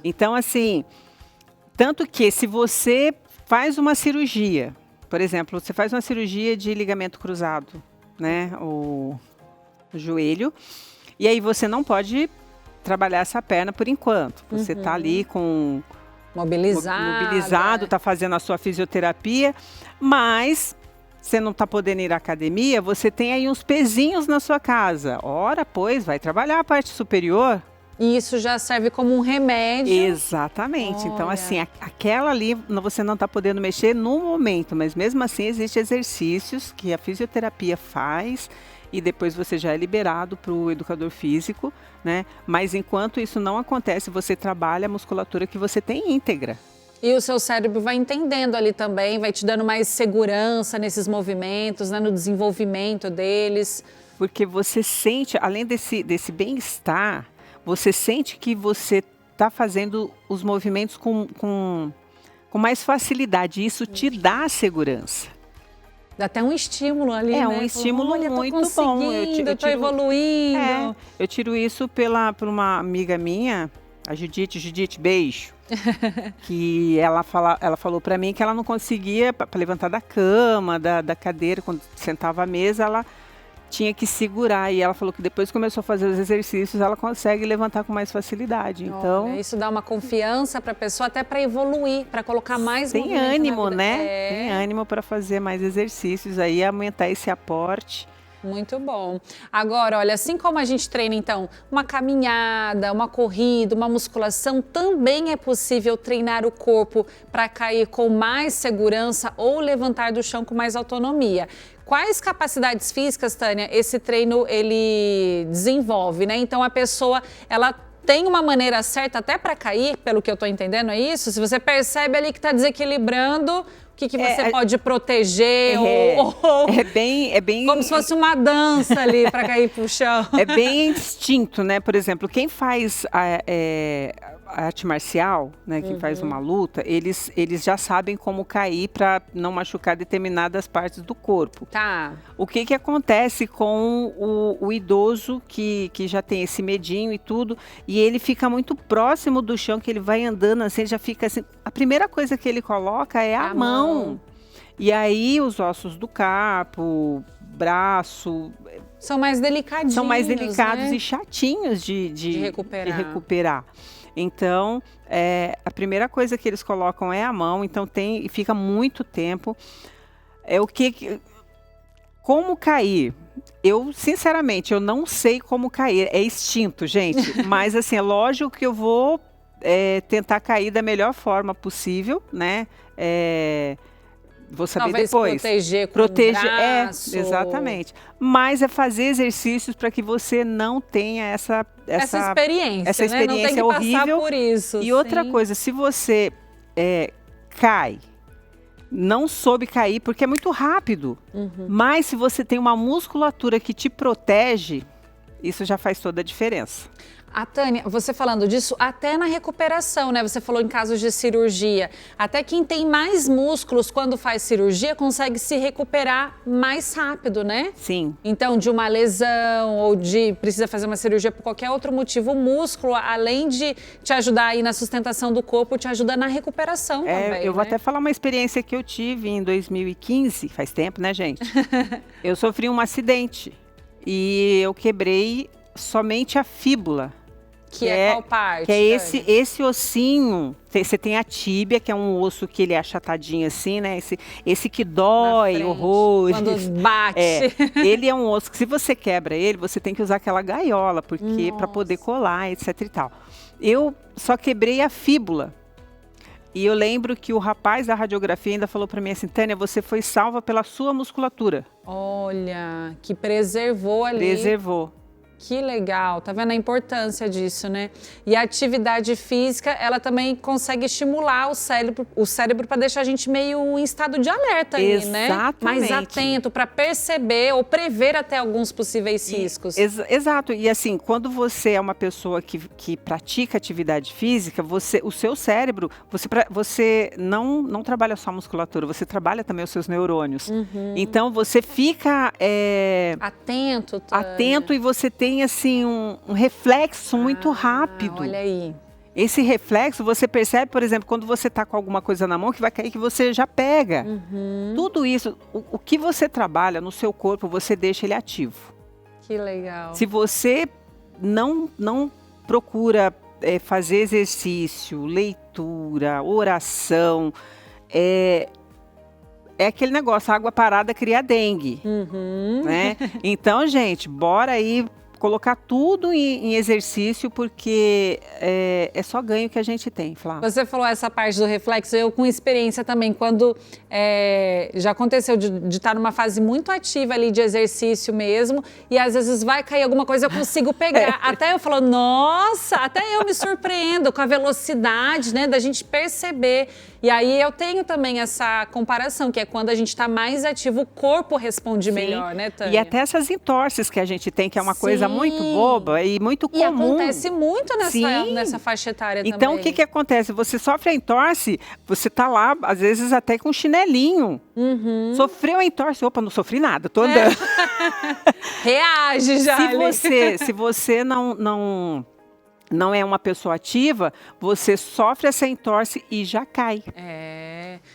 Então, assim, tanto que se você faz uma cirurgia, por exemplo, você faz uma cirurgia de ligamento cruzado, né? O joelho, e aí você não pode trabalhar essa perna por enquanto. Você tá ali com... mobilizado, tá fazendo a sua fisioterapia, mas você não tá podendo ir à academia, você tem aí uns pezinhos na sua casa. Ora, pois, vai trabalhar a parte superior. E isso já serve como um remédio. Exatamente. Olha. Então, assim, aquela ali você não está podendo mexer no momento, mas mesmo assim existem exercícios que a fisioterapia faz e depois você já é liberado para o educador físico, né? Mas enquanto isso não acontece, você trabalha a musculatura que você tem íntegra. E o seu cérebro vai entendendo ali também, vai te dando mais segurança nesses movimentos, né, no desenvolvimento deles. Porque você sente, além desse bem-estar, você sente que você está fazendo os movimentos com mais facilidade. Isso te dá segurança. Dá até um estímulo ali, né? Um estímulo muito bom. Eu tô evoluindo. Eu tiro isso por uma amiga minha, a Judite. Judite, beijo. Que ela falou para mim que ela não conseguia, para levantar da cama, da cadeira, quando sentava à mesa, ela tinha que segurar. E ela falou que depois que começou a fazer os exercícios, ela consegue levantar com mais facilidade. Então, olha, isso dá uma confiança para a pessoa, até para evoluir, para colocar mais movimento. Tem ânimo, né? Tem ânimo para fazer mais exercícios, aí aumentar esse aporte. Muito bom. Agora, olha, assim como a gente treina, então, uma caminhada, uma corrida, uma musculação, também é possível treinar o corpo para cair com mais segurança ou levantar do chão com mais autonomia. Quais capacidades físicas, Tânia, esse treino ele desenvolve, né? Então, a pessoa, ela tem uma maneira certa até para cair, pelo que eu estou entendendo, é isso? Se você percebe ali que está desequilibrando, o que você pode proteger? É bem... Como se fosse uma dança ali para cair pro chão. É bem instinto, né? Por exemplo, quem faz a arte marcial, né? Quem faz uma luta, eles já sabem como cair para não machucar determinadas partes do corpo. Tá. O que acontece com o idoso que já tem esse medinho e tudo, e ele fica muito próximo do chão, que ele vai andando assim, ele já fica assim... A primeira coisa que ele coloca é a mão. E aí os ossos do carpo, braço... São mais delicadinhos, né? E chatinhos de recuperar. Então, a primeira coisa que eles colocam é a mão, então fica muito tempo. Como cair? Eu, sinceramente, eu não sei como cair. É instinto, gente. Mas, assim, é lógico que eu vou tentar cair da melhor forma possível, né? Vou saber talvez depois. Proteger com o braço. Exatamente. Mas é fazer exercícios para que você não tenha essa experiência, né? Não tem que horrível. Passar por isso. E outra coisa, se você cai, não soube cair, porque é muito rápido. Mas se você tem uma musculatura que te protege, isso já faz toda a diferença. A Tânia, você falando disso, até na recuperação, né? Você falou em casos de cirurgia. Até quem tem mais músculos quando faz cirurgia consegue se recuperar mais rápido, né? Sim. Então, de uma lesão ou precisa fazer uma cirurgia por qualquer outro motivo, o músculo, além de te ajudar aí na sustentação do corpo, te ajuda na recuperação também, eu vou até falar uma experiência que eu tive em 2015, faz tempo, né, gente? Eu sofri um acidente e eu quebrei somente a fíbula. Que é qual parte? Que é esse ossinho. Você tem a tíbia, que é um osso que ele é achatadinho assim, né? Esse que dói horrores. Quando bate. Ele é um osso que, se você quebra ele, você tem que usar aquela gaiola, porque para poder colar, etc e tal. Eu só quebrei a fíbula. E eu lembro que o rapaz da radiografia ainda falou para mim assim: Tânia, você foi salva pela sua musculatura. Olha, que preservou ali. Preservou. Que legal, tá vendo a importância disso, né? E a atividade física, ela também consegue estimular o cérebro para deixar a gente meio em estado de alerta ali, né? Mais atento para perceber ou prever até alguns possíveis riscos. Exato, e assim, quando você é uma pessoa que pratica atividade física, o seu cérebro, você não trabalha só a musculatura, você trabalha também os seus neurônios. Então você fica atento, Tânia. Atento, e você tem tem assim um reflexo muito rápido. Olha aí. Esse reflexo você percebe, por exemplo, quando você está com alguma coisa na mão que vai cair, que você já pega. Tudo isso, o que você trabalha no seu corpo, você deixa ele ativo. Que legal. Se você não procura fazer exercício, leitura, oração, é aquele negócio, água parada cria dengue, né? Então, gente, bora aí colocar tudo em exercício, porque é só ganho que a gente tem, Flávia. Você falou essa parte do reflexo, eu com experiência também, quando já aconteceu de estar numa fase muito ativa ali de exercício mesmo, e às vezes vai cair alguma coisa, eu consigo pegar. Até eu falo, nossa, até eu me surpreendo com a velocidade, né, da gente perceber. E aí eu tenho também essa comparação, que é quando a gente está mais ativo, o corpo responde melhor, né, Tânia? E até essas entorses que a gente tem, que é uma coisa muito boba e muito comum. E acontece muito nessa faixa etária também. Então, o que acontece? Você sofre a entorse, você tá lá, às vezes até com chinelinho. Sofreu a entorse, opa, não sofri nada, tô andando. Reage já. Se você não é uma pessoa ativa, você sofre essa entorse e já cai.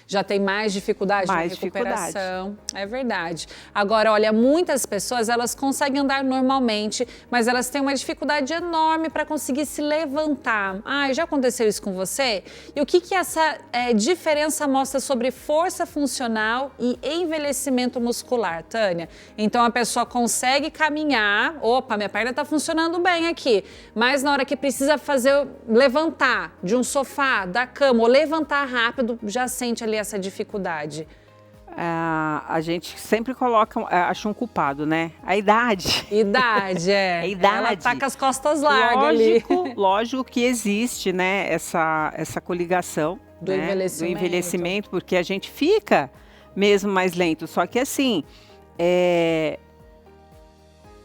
Já tem mais dificuldade na recuperação. É verdade. Agora, olha, muitas pessoas, elas conseguem andar normalmente, mas elas têm uma dificuldade enorme para conseguir se levantar. Já aconteceu isso com você? E o que essa diferença mostra sobre força funcional e envelhecimento muscular, Tânia? Então, a pessoa consegue caminhar, opa, minha perna está funcionando bem aqui, mas na hora que precisa levantar de um sofá, da cama, ou levantar rápido, já sente ali essa dificuldade. A gente sempre acha um culpado, né? A idade. A idade. Ela tá com as costas largas ali. Lógico que existe, né, essa coligação do envelhecimento, porque a gente fica mesmo mais lento. Só que assim,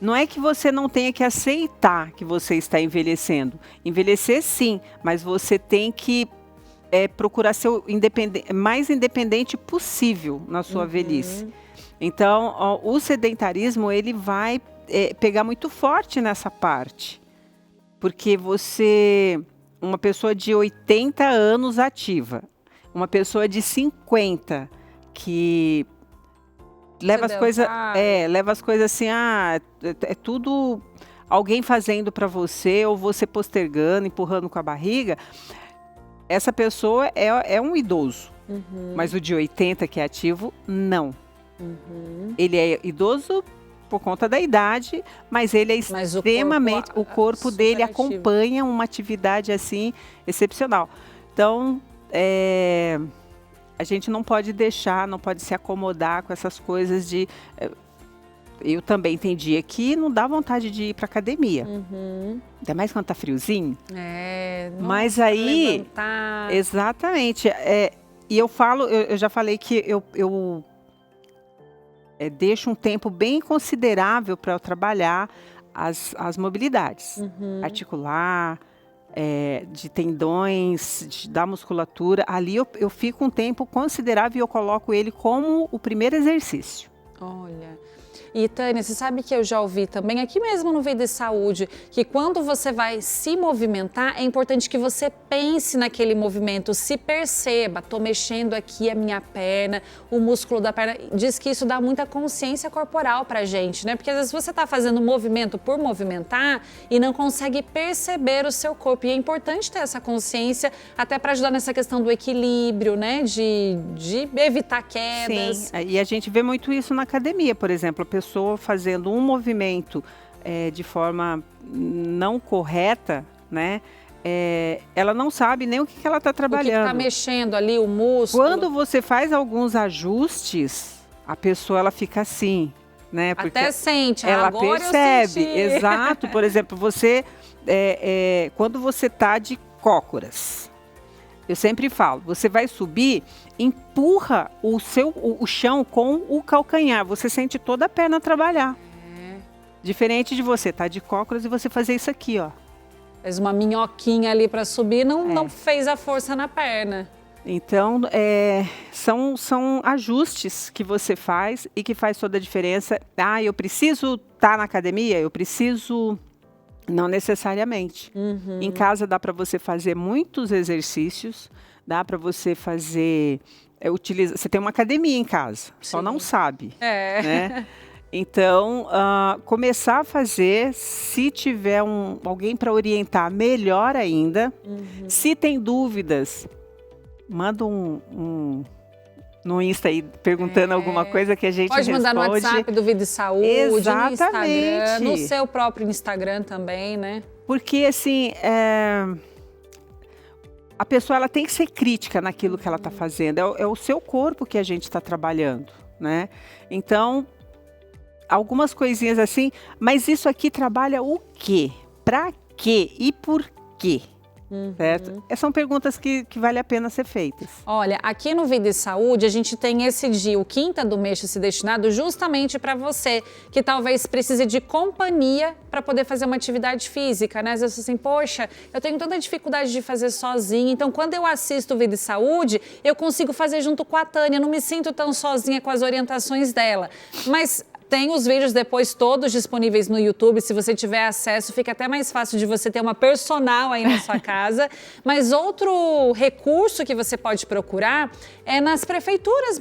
não é que você não tenha que aceitar que você está envelhecendo. Envelhecer sim, mas você tem que procurar ser mais independente possível na sua velhice. Então, o sedentarismo, ele vai pegar muito forte nessa parte. Porque uma pessoa de 80 anos ativa, uma pessoa de 50 que leva as coisas assim, é tudo alguém fazendo para você, ou você postergando, empurrando com a barriga. Essa pessoa é um idoso, mas o de 80 que é ativo, não. Ele é idoso por conta da idade, mas ele é extremamente, o corpo dele acompanha uma atividade assim excepcional. Então, a gente não pode não pode se acomodar com essas coisas de... Eu também tem dia que não dá vontade de ir para academia. Ainda mais quando tá friozinho. Mas aí, levantar. Exatamente. E eu já falei que eu deixo um tempo bem considerável para eu trabalhar as mobilidades. Articular, de tendões, da musculatura. Ali eu fico um tempo considerável e eu coloco ele como o primeiro exercício. Olha... E, Tânia, você sabe que eu já ouvi também, aqui mesmo no Vida e Saúde, que quando você vai se movimentar, é importante que você pense naquele movimento, se perceba, tô mexendo aqui a minha perna, o músculo da perna. Diz que isso dá muita consciência corporal pra gente, né? Porque às vezes você tá fazendo movimento por movimentar e não consegue perceber o seu corpo. E é importante ter essa consciência até para ajudar nessa questão do equilíbrio, né? De evitar quedas. Sim, e a gente vê muito isso na academia, por exemplo. A pessoa fazendo um movimento de forma não correta, né? Ela não sabe nem o que ela está trabalhando. O que está mexendo ali, o músculo. Quando você faz alguns ajustes, a pessoa ela fica assim, né? Porque até sente, ela agora percebe. Eu senti. Exato. Por exemplo, quando você está de cócoras, eu sempre falo, você vai subir, empurra o chão com o calcanhar. Você sente toda a perna trabalhar. Diferente de você estar de cócoras e você fazer isso aqui, ó. Fez uma minhoquinha ali para subir, não fez a força na perna. Então, são ajustes que você faz e que faz toda a diferença. Ah, eu preciso estar na academia? Eu preciso... Não necessariamente. Em casa dá para você fazer muitos exercícios, dá para você fazer... Você tem uma academia em casa, só não sabe. Né? Então, começar a fazer, se tiver alguém para orientar, melhor ainda. Se tem dúvidas... Manda no Insta aí, perguntando alguma coisa que a gente pode mandar responde. no WhatsApp do Vida e Saúde, Exatamente. no Instagram, no seu próprio Instagram também, né? Porque, assim, a pessoa ela tem que ser crítica naquilo que ela está fazendo. É o seu corpo que a gente está trabalhando, né? Então, algumas coisinhas assim, mas isso aqui trabalha o quê? Pra quê? E por quê? Certo? São perguntas que vale a pena ser feitas. Olha, aqui no Vida e Saúde, a gente tem esse dia, o quinta do mês, se destinado justamente para você, que talvez precise de companhia para poder fazer uma atividade física, né? Às vezes assim, poxa, eu tenho tanta dificuldade de fazer sozinha, então quando eu assisto o Vida e Saúde, eu consigo fazer junto com a Tânia, não me sinto tão sozinha com as orientações dela. Mas... tem os vídeos depois todos disponíveis no YouTube, se você tiver acesso, fica até mais fácil de você ter uma personal aí na sua casa. Mas outro recurso que você pode procurar é nas prefeituras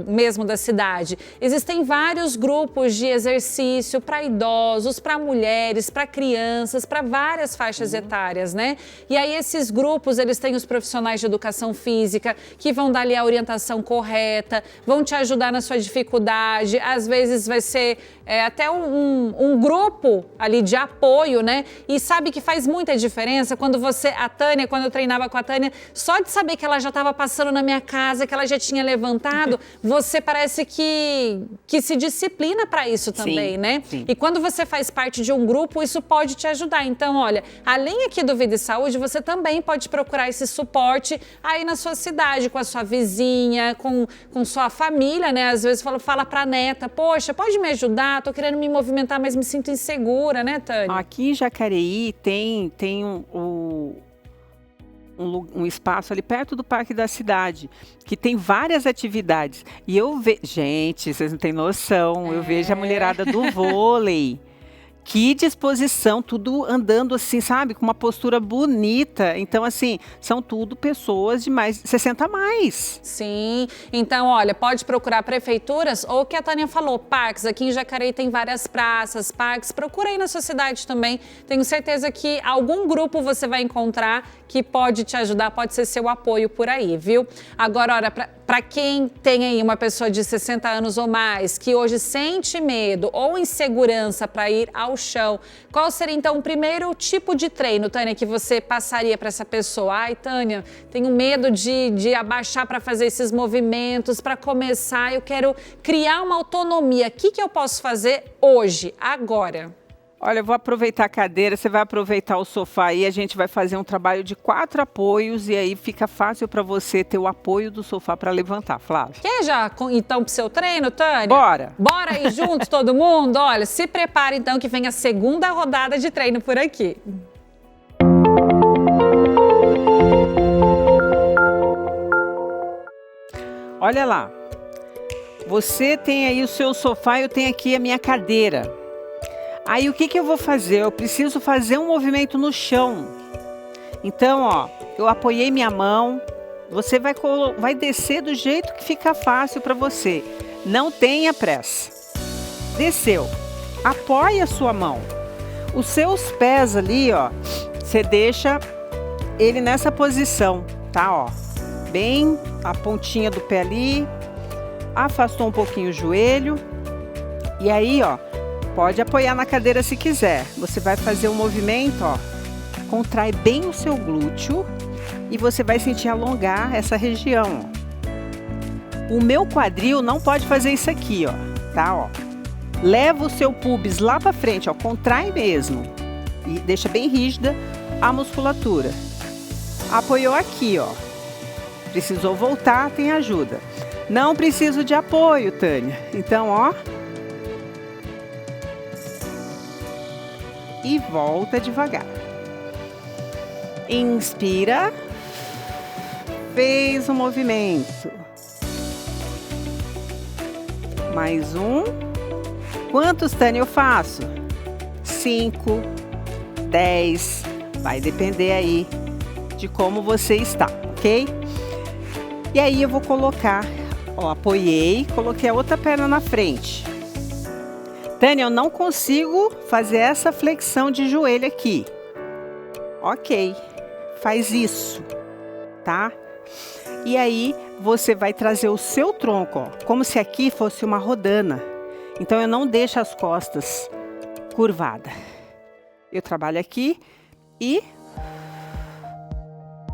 mesmo da cidade. Existem vários grupos de exercício para idosos, para mulheres, para crianças, para várias faixas etárias, né? E aí esses grupos, eles têm os profissionais de educação física que vão dar ali a orientação correta, vão te ajudar na sua dificuldade, às vezes vai ser até um grupo ali de apoio, né? E sabe que faz muita diferença quando a Tânia, quando eu treinava com a Tânia, só de saber que ela já estava passando na minha casa, que ela já tinha levantado, você parece que se disciplina para isso também, né? Sim. E quando você faz parte de um grupo, isso pode te ajudar. Então, olha, além aqui do Vida e Saúde, você também pode procurar esse suporte aí na sua cidade, com a sua vizinha, com sua família, né? Às vezes fala pra neta, poxa, pode me ajudar? Tô querendo me movimentar, mas me sinto insegura, né, Tânia? Aqui em Jacareí tem um espaço ali perto do Parque da Cidade, que tem várias atividades. E eu vejo... Gente, vocês não têm noção, eu vejo a mulherada do vôlei. Que disposição, tudo andando assim, sabe? Com uma postura bonita. Então, assim, são tudo pessoas de mais 60 a mais. Sim. Então, olha, pode procurar prefeituras ou o que a Tânia falou, parques. Aqui em Jacareí tem várias praças, parques. Procura aí na sua cidade também. Tenho certeza que algum grupo você vai encontrar que pode te ajudar, pode ser seu apoio por aí, viu? Agora, olha, para quem tem aí uma pessoa de 60 anos ou mais, que hoje sente medo ou insegurança para ir ao chão, qual seria então o primeiro tipo de treino, Tânia, que você passaria para essa pessoa? Ai, Tânia, tenho medo de abaixar para fazer esses movimentos, para começar, eu quero criar uma autonomia. O que eu posso fazer hoje, agora? Olha, eu vou aproveitar a cadeira, você vai aproveitar o sofá e a gente vai fazer um trabalho de 4 apoios e aí fica fácil para você ter o apoio do sofá para levantar, Flávia. Quer já, então, pro seu treino, Tânia? Bora! Bora aí juntos, todo mundo? Olha, se prepara então que vem a segunda rodada de treino por aqui. Olha lá, você tem aí o seu sofá, eu tenho aqui a minha cadeira. Aí o que eu vou fazer? Eu preciso fazer um movimento no chão. Então, ó, eu apoiei minha mão. Você vai descer do jeito que fica fácil para você. Não tenha pressa. Desceu. Apoie a sua mão. Os seus pés ali, ó, você deixa ele nessa posição, tá? Ó, bem a pontinha do pé ali. Afastou um pouquinho o joelho. E aí, ó, pode apoiar na cadeira se quiser. Você vai fazer um movimento, ó. Contrai bem o seu glúteo e você vai sentir alongar essa região, ó. O meu quadril não pode fazer isso aqui, ó. Tá, ó. Leva o seu pubis lá para frente, ó. Contrai mesmo. E deixa bem rígida a musculatura. Apoiou aqui, ó. Precisou voltar, tem ajuda. Não preciso de apoio, Tânia. Então, ó. E volta devagar. Inspira. Fez o movimento. Mais um. Quantos, Tânia, eu faço? 5, 10. Vai depender aí de como você está, ok? E aí eu vou colocar, ó, apoiei, coloquei a outra perna na frente. Tânia, eu não consigo fazer essa flexão de joelho aqui. Ok, faz isso, tá? E aí você vai trazer o seu tronco, ó, como se aqui fosse uma rodana. Então eu não deixo as costas curvadas. Eu trabalho aqui e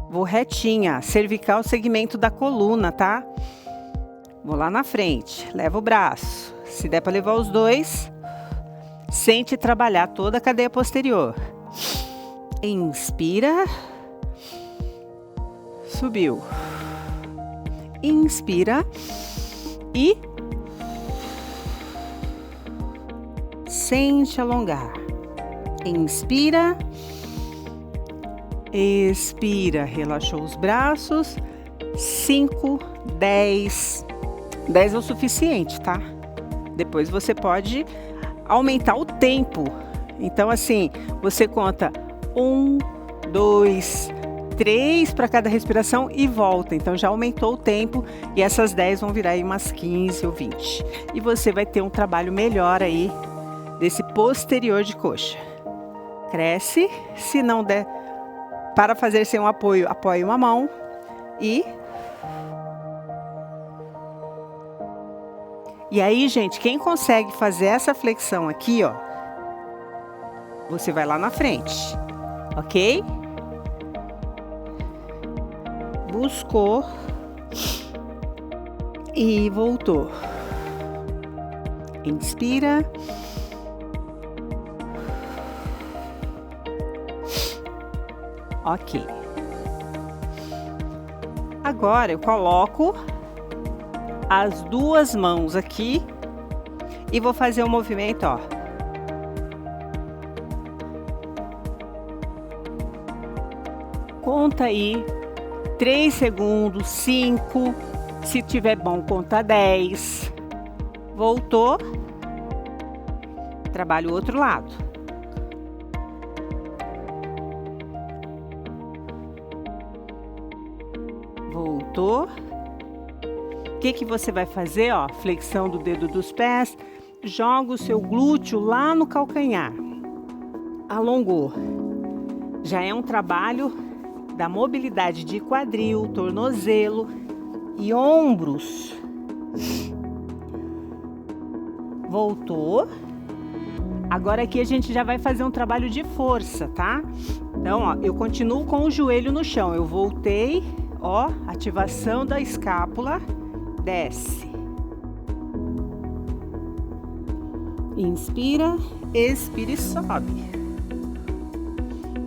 vou retinha, cervical, segmento da coluna, tá? Vou lá na frente, levo o braço. Se der para levar os dois, sente trabalhar toda a cadeia posterior. Inspira. Subiu. Inspira e sente alongar. Inspira. Expira. Relaxou os braços. 5, 10. 10 é o suficiente, tá? Depois você pode aumentar o tempo. Então, assim, você conta 1, 2, 3 para cada respiração e volta. Então já aumentou o tempo e essas 10 vão virar aí umas 15 ou 20. E você vai ter um trabalho melhor aí desse posterior de coxa. Cresce, se não der para fazer sem um apoio, apoie uma mão e aí, gente, quem consegue fazer essa flexão aqui, ó, você vai lá na frente, ok? Buscou e voltou. Inspira. Ok. Agora eu coloco as duas mãos aqui e vou fazer um movimento, ó. Conta aí 3 segundos, 5, se tiver bom, conta 10. Voltou. Trabalha o outro lado. Voltou. O que você vai fazer, ó? Flexão do dedo dos pés. Joga o seu glúteo lá no calcanhar. Alongou. Já é um trabalho da mobilidade de quadril, tornozelo e ombros. Voltou. Agora aqui a gente já vai fazer um trabalho de força, tá? Então, ó, eu continuo com o joelho no chão. Eu voltei, ó, ativação da escápula. Desce. Inspira, expira e sobe.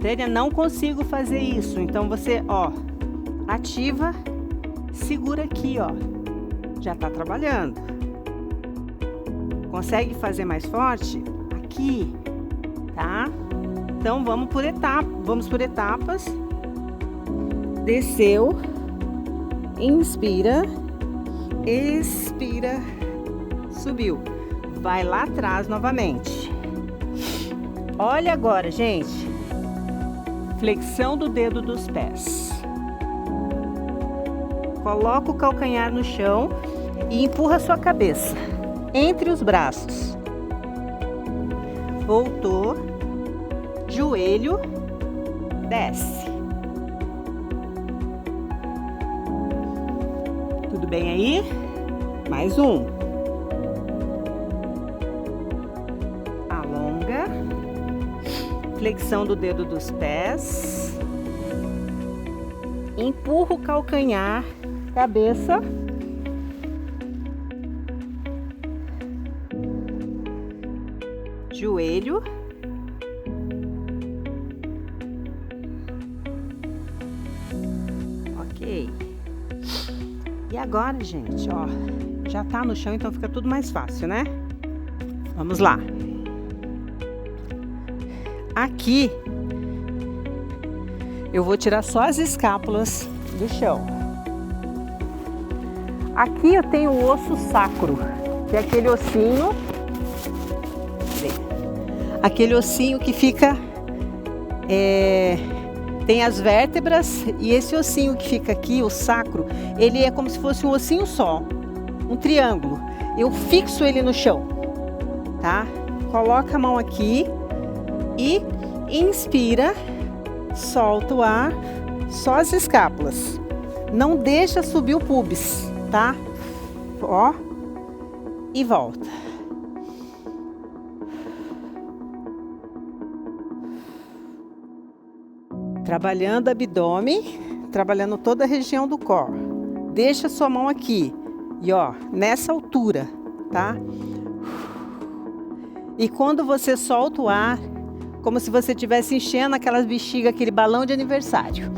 Tânia, não consigo fazer isso. Então você, ó, ativa, segura aqui, ó. Já tá trabalhando. Consegue fazer mais forte? Aqui, tá? Então vamos por etapas. Desceu. Inspira. Expira. Subiu. Vai lá atrás novamente. Olha agora, gente. Flexão do dedo dos pés. Coloca o calcanhar no chão e empurra a sua cabeça entre os braços. Voltou. Joelho. Desce. Tudo bem aí? Mais um. Alonga. Flexão do dedo dos pés. Empurra o calcanhar, cabeça. Joelho. Ok. E agora, gente, ó, já tá no chão, então fica tudo mais fácil, né? Vamos lá. Aqui, eu vou tirar só as escápulas do chão. Aqui eu tenho o osso sacro, que é aquele ossinho. Aquele ossinho que fica, tem as vértebras, e esse ossinho que fica aqui, o sacro, ele é como se fosse um ossinho só, um triângulo. Eu fixo ele no chão, tá? Coloca a mão aqui e inspira, solta o ar, só as escápulas. Não deixa subir o pubis, tá? Ó, e volta. Trabalhando abdômen, trabalhando toda a região do core. Deixa a sua mão aqui e ó, nessa altura, tá? E quando você solta o ar, como se você estivesse enchendo aquelas bexigas, aquele balão de aniversário.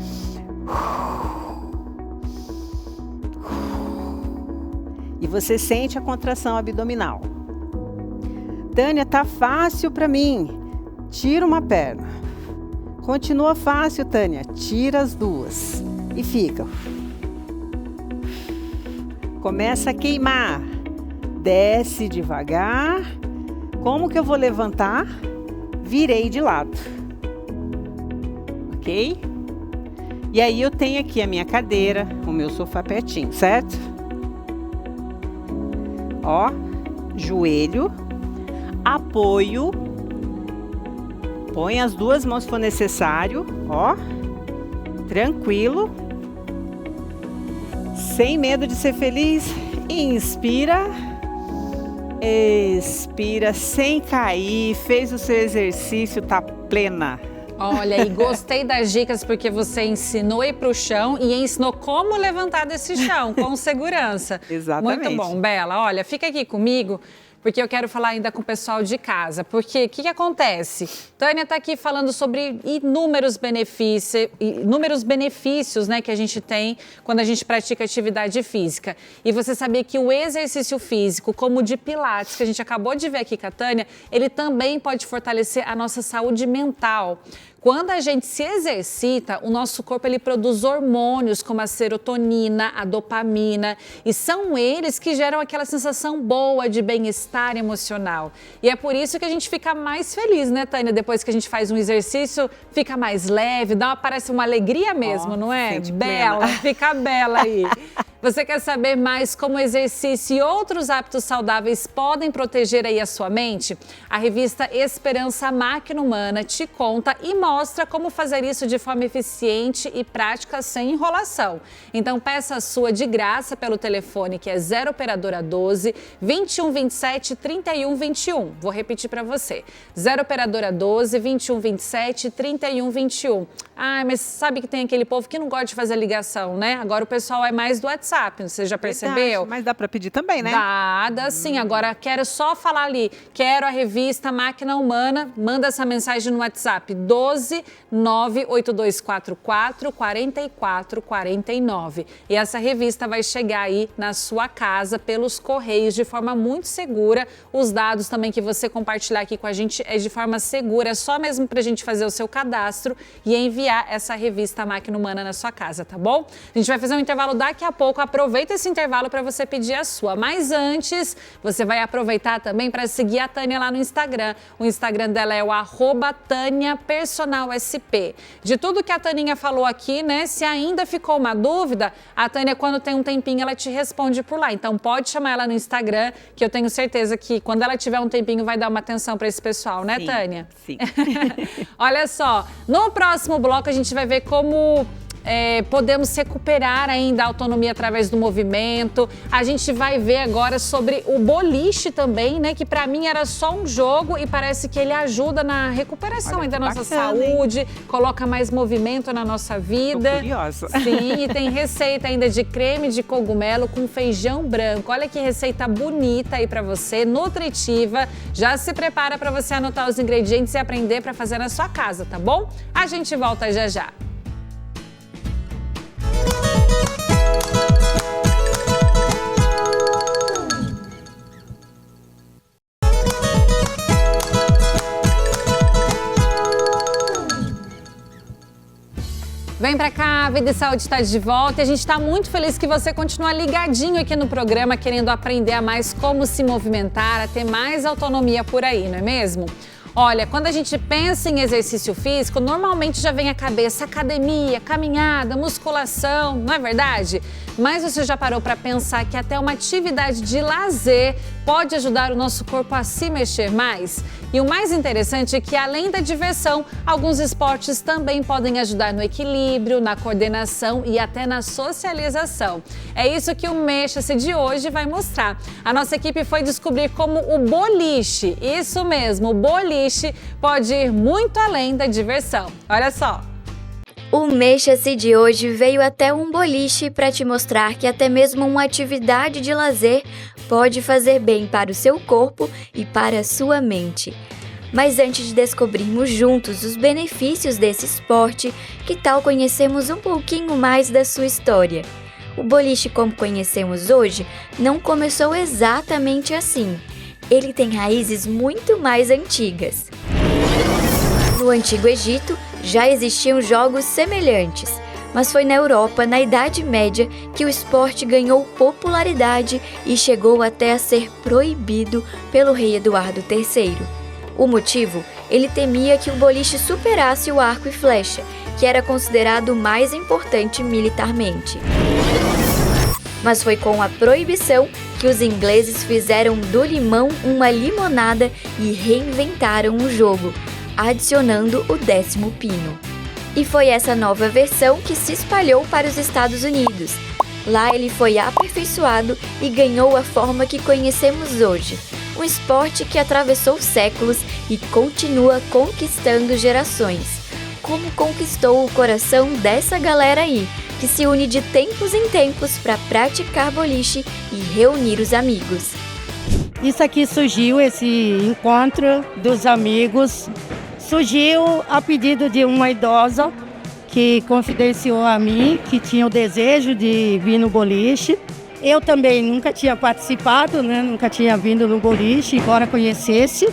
E você sente a contração abdominal. Tânia, tá fácil para mim. Tira uma perna. Continua fácil, Tânia. Tira as duas. E fica. Começa a queimar. Desce devagar. Como que eu vou levantar? Virei de lado. Ok? E aí eu tenho aqui a minha cadeira, o meu sofá pertinho, certo? Ó, joelho, apoio, põe as duas mãos se for necessário, ó, tranquilo, sem medo de ser feliz, inspira, expira, sem cair, fez o seu exercício, tá plena. Olha, e gostei das dicas porque você ensinou a ir para o chão e ensinou como levantar desse chão, com segurança. Exatamente. Muito bom, Bela. Olha, fica aqui comigo, porque eu quero falar ainda com o pessoal de casa. Porque o que acontece? Tânia está aqui falando sobre inúmeros benefícios, né, que a gente tem quando a gente pratica atividade física. E você sabia que o exercício físico, como o de Pilates, que a gente acabou de ver aqui com a Tânia, ele também pode fortalecer a nossa saúde mental. Quando a gente se exercita, o nosso corpo ele produz hormônios como a serotonina, a dopamina, e são eles que geram aquela sensação boa de bem-estar emocional. E é por isso que a gente fica mais feliz, né, Tânia? Depois que a gente faz um exercício, fica mais leve, parece uma alegria mesmo, não é? Bela, fica bela aí. Você quer saber mais como o exercício e outros hábitos saudáveis podem proteger aí a sua mente? A revista Esperança Máquina Humana te conta e mostra como fazer isso de forma eficiente e prática sem enrolação. Então peça a sua de graça pelo telefone que é 0 operadora 12 21 27 31 21. Vou repetir para você. 0 operadora 12 21 27 31 21. Ah, mas sabe que tem aquele povo que não gosta de fazer ligação, né? Agora o pessoal é mais do WhatsApp, você já percebeu? Verdade, mas dá para pedir também, né? Dá sim. Agora quero só falar ali, quero a revista Máquina Humana, manda essa mensagem no WhatsApp 12 98244 4449. E essa revista vai chegar aí na sua casa pelos correios de forma muito segura. Os dados também que você compartilhar aqui com a gente é de forma segura, é só mesmo para a gente fazer o seu cadastro e enviar essa revista Máquina Humana na sua casa, tá bom? A gente vai fazer um intervalo daqui a pouco, aproveita esse intervalo para você pedir a sua. Mas antes, você vai aproveitar também para seguir a Tânia lá no Instagram. O Instagram dela é o @TâniaPersonalSP. De tudo que a Taninha falou aqui, né? Se ainda ficou uma dúvida, a Tânia, quando tem um tempinho, ela te responde por lá. Então pode chamar ela no Instagram, que eu tenho certeza que quando ela tiver um tempinho vai dar uma atenção para esse pessoal, né, Sim, Tânia? Sim. Olha só, no próximo bloco a gente vai ver como podemos recuperar ainda a autonomia através do movimento. A gente vai ver agora sobre o boliche também, né? Que para mim era só um jogo e parece que ele ajuda na recuperação ainda da nossa saúde, hein? Coloca mais movimento na nossa vida. Tô curiosa. Sim, e tem receita ainda de creme de cogumelo com feijão branco. Olha que receita bonita aí para você, nutritiva. Já se prepara para você anotar os ingredientes e aprender para fazer na sua casa, tá bom? A gente volta já já. Vem pra cá, Olá, Vida e Saúde está de volta e a gente está muito feliz que você continua ligadinho aqui no programa, querendo aprender a mais como se movimentar, a ter mais autonomia por aí, não é mesmo? Olha, quando a gente pensa em exercício físico, normalmente já vem à cabeça academia, caminhada, musculação, não é verdade? Mas você já parou para pensar que até uma atividade de lazer pode ajudar o nosso corpo a se mexer mais? E o mais interessante é que, além da diversão, alguns esportes também podem ajudar no equilíbrio, na coordenação e até na socialização. É isso que o Mexa-se de hoje vai mostrar. A nossa equipe foi descobrir como o boliche, isso mesmo, o boliche, pode ir muito além da diversão. Olha só! O Mexa-se de hoje veio até um boliche para te mostrar que até mesmo uma atividade de lazer pode fazer bem para o seu corpo e para a sua mente. Mas antes de descobrirmos juntos os benefícios desse esporte, que tal conhecermos um pouquinho mais da sua história? O boliche, como conhecemos hoje, não começou exatamente assim. Ele tem raízes muito mais antigas. No Antigo Egito, já existiam jogos semelhantes, mas foi na Europa, na Idade Média, que o esporte ganhou popularidade e chegou até a ser proibido pelo rei Eduardo III. O motivo? Ele temia que o boliche superasse o arco e flecha, que era considerado o mais importante militarmente. Mas foi com a proibição que os ingleses fizeram do limão uma limonada e reinventaram o jogo, adicionando o 10º pino. E foi essa nova versão que se espalhou para os Estados Unidos. Lá ele foi aperfeiçoado e ganhou a forma que conhecemos hoje. Um esporte que atravessou séculos e continua conquistando gerações. Como conquistou o coração dessa galera aí, que se une de tempos em tempos para praticar boliche e reunir os amigos. Isso aqui surgiu, esse encontro dos amigos, surgiu a pedido de uma idosa que confidenciou a mim que tinha o desejo de vir no boliche. Eu também nunca tinha participado, nunca tinha vindo no boliche, embora conhecesse.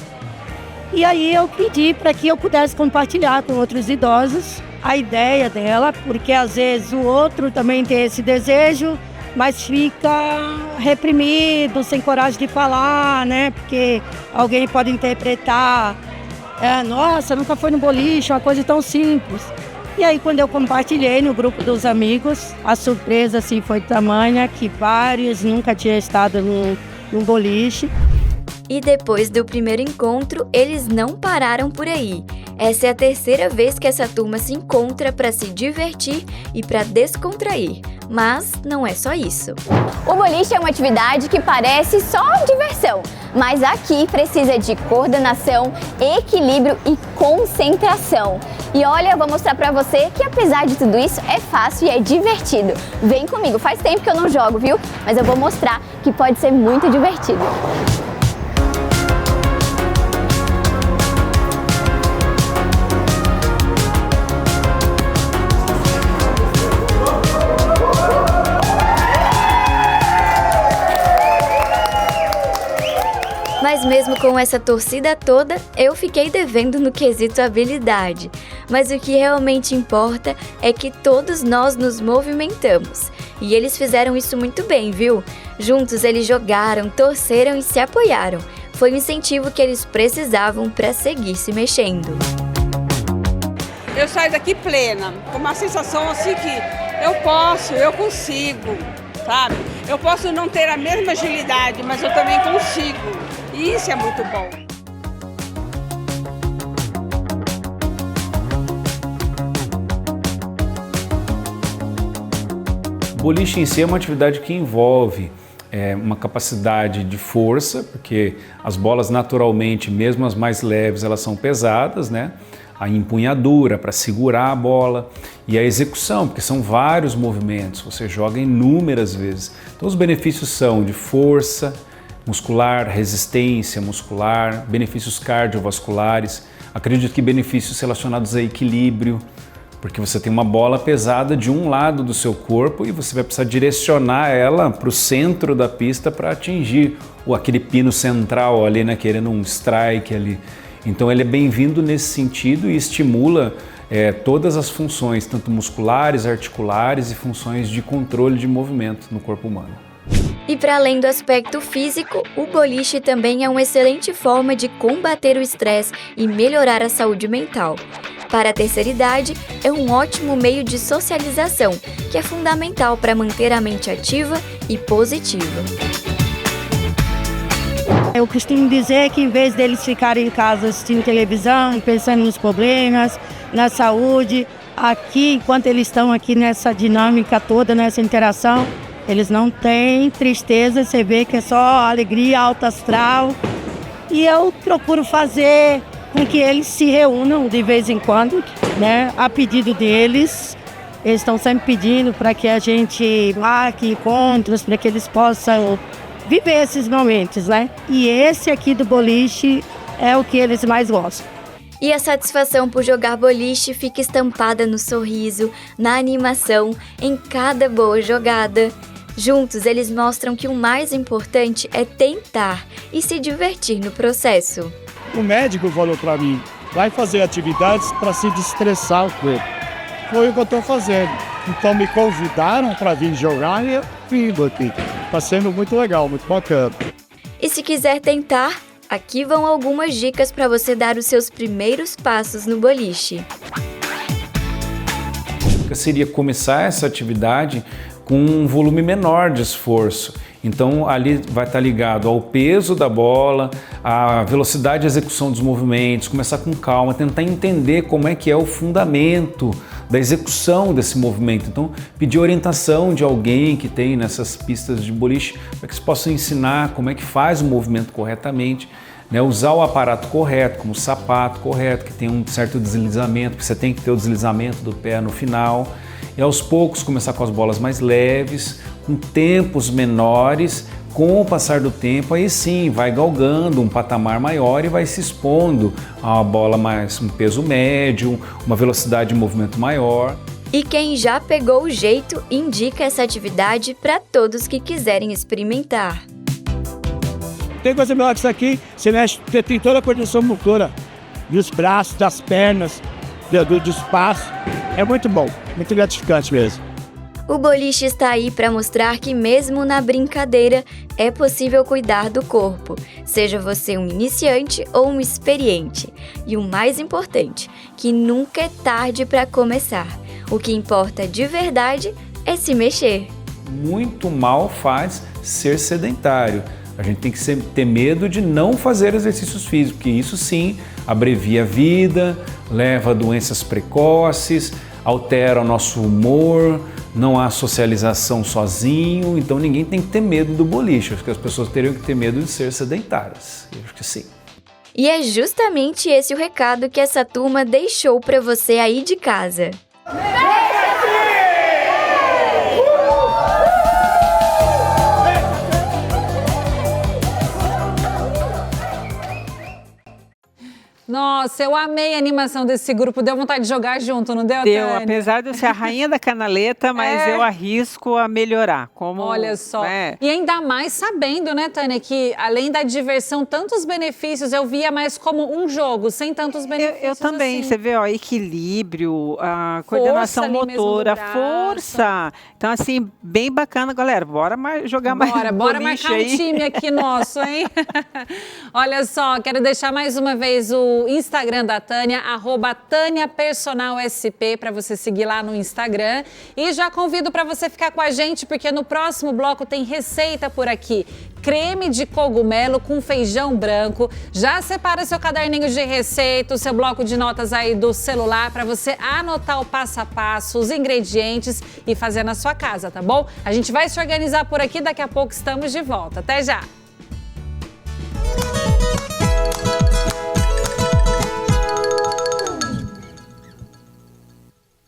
E aí eu pedi para que eu pudesse compartilhar com outros idosos a ideia dela, porque às vezes o outro também tem esse desejo, mas fica reprimido, sem coragem de falar, porque alguém pode interpretar, nossa, nunca foi no boliche, uma coisa tão simples. E aí quando eu compartilhei no grupo dos amigos, a surpresa assim, foi tamanha que vários nunca tinham estado num boliche. E depois do primeiro encontro, eles não pararam por aí. Essa é a terceira vez que essa turma se encontra para se divertir e para descontrair. Mas não é só isso. O boliche é uma atividade que parece só diversão, mas aqui precisa de coordenação, equilíbrio e concentração. E olha, eu vou mostrar pra você que apesar de tudo isso, é fácil e é divertido. Vem comigo, faz tempo que eu não jogo, viu? Mas eu vou mostrar que pode ser muito divertido. Mas mesmo com essa torcida toda, eu fiquei devendo no quesito habilidade. Mas o que realmente importa é que todos nós nos movimentamos. E eles fizeram isso muito bem, viu? Juntos eles jogaram, torceram e se apoiaram. Foi o incentivo que eles precisavam para seguir se mexendo. Eu saio daqui plena, com uma sensação assim que eu consigo, sabe? Eu posso não ter a mesma agilidade, mas eu também consigo. E isso é muito bom. O boliche em si é uma atividade que envolve uma capacidade de força, porque as bolas naturalmente, mesmo as mais leves, elas são pesadas, A empunhadura para segurar a bola e a execução, porque são vários movimentos, você joga inúmeras vezes. Então os benefícios são de força muscular, resistência muscular, benefícios cardiovasculares, acredito que benefícios relacionados a equilíbrio, porque você tem uma bola pesada de um lado do seu corpo e você vai precisar direcionar ela para o centro da pista para atingir aquele pino central ali, querendo um strike ali. Então ele é bem-vindo nesse sentido e estimula todas as funções, tanto musculares, articulares e funções de controle de movimento no corpo humano. E para além do aspecto físico, o boliche também é uma excelente forma de combater o estresse e melhorar a saúde mental. Para a terceira idade, é um ótimo meio de socialização, que é fundamental para manter a mente ativa e positiva. Eu costumo dizer que em vez deles ficarem em casa assistindo televisão, pensando nos problemas, na saúde, aqui, enquanto eles estão aqui nessa dinâmica toda, nessa interação, eles não têm tristeza, você vê que é só alegria, alto astral. E eu procuro fazer com que eles se reúnam de vez em quando, né? A pedido deles. Eles estão sempre pedindo para que a gente marque encontros, para que eles possam viver esses momentos, né? E esse aqui do boliche é o que eles mais gostam. E a satisfação por jogar boliche fica estampada no sorriso, na animação, em cada boa jogada. Juntos, eles mostram que o mais importante é tentar e se divertir no processo. O médico falou para mim, vai fazer atividades para se destressar o corpo. Foi o que eu estou fazendo. Então me convidaram para vir jogar e eu vim aqui. Está sendo muito legal, muito bacana. E se quiser tentar, aqui vão algumas dicas para você dar os seus primeiros passos no boliche. Seria começar essa atividade com um volume menor de esforço. Então ali vai estar ligado ao peso da bola, à velocidade de execução dos movimentos, começar com calma, tentar entender como é que é o fundamento da execução desse movimento. Então pedir orientação de alguém que tem nessas pistas de boliche para que eles possam ensinar como é que faz o movimento corretamente, né? Usar o aparato correto, como o sapato correto, que tem um certo deslizamento, porque você tem que ter o deslizamento do pé no final. E aos poucos começar com as bolas mais leves, com tempos menores, com o passar do tempo aí sim vai galgando um patamar maior e vai se expondo a uma bola mais um peso médio, uma velocidade de movimento maior. E quem já pegou o jeito, indica essa atividade para todos que quiserem experimentar. Tem coisa melhor que isso aqui, você mexe, você tem toda a coordenação motora dos braços, das pernas, do espaço. É muito bom, muito gratificante mesmo. O boliche está aí para mostrar que mesmo na brincadeira é possível cuidar do corpo, seja você um iniciante ou um experiente. E o mais importante, que nunca é tarde para começar. O que importa de verdade é se mexer. Muito mal faz ser sedentário. A gente tem que ter medo de não fazer exercícios físicos, porque isso sim abrevia a vida, leva a doenças precoces, altera o nosso humor, não há socialização sozinho, então ninguém tem que ter medo do boliche. Acho que as pessoas teriam que ter medo de ser sedentárias. Eu acho que sim. E é justamente esse o recado que essa turma deixou para você aí de casa. Nossa, eu amei a animação desse grupo. Deu vontade de jogar junto, não deu, Deu, Tânia? apesar de eu ser a rainha da canaleta, mas eu arrisco a melhorar. Como, olha só. né? E ainda mais sabendo, né, Tânia, que além da diversão, tantos benefícios, eu via mais como um jogo, sem tantos benefícios. Eu também, assim. Você vê, ó, equilíbrio, a coordenação ali mesmo motora, do braço. força. Então, assim, bem bacana, galera. Bora jogar mais Bora boliche marcar aí. um time aqui nosso, hein? Olha só, quero deixar mais uma vez o Instagram da Tânia, @TâniaPersonalSP, para você seguir lá no Instagram. E já convido para você ficar com a gente, porque no próximo bloco tem receita por aqui. Creme de cogumelo com feijão branco. Já separa seu caderninho de receita, o seu bloco de notas aí do celular para você anotar o passo a passo, os ingredientes e fazer na sua casa, tá bom? A gente vai se organizar por aqui, daqui a pouco estamos de volta. Até já!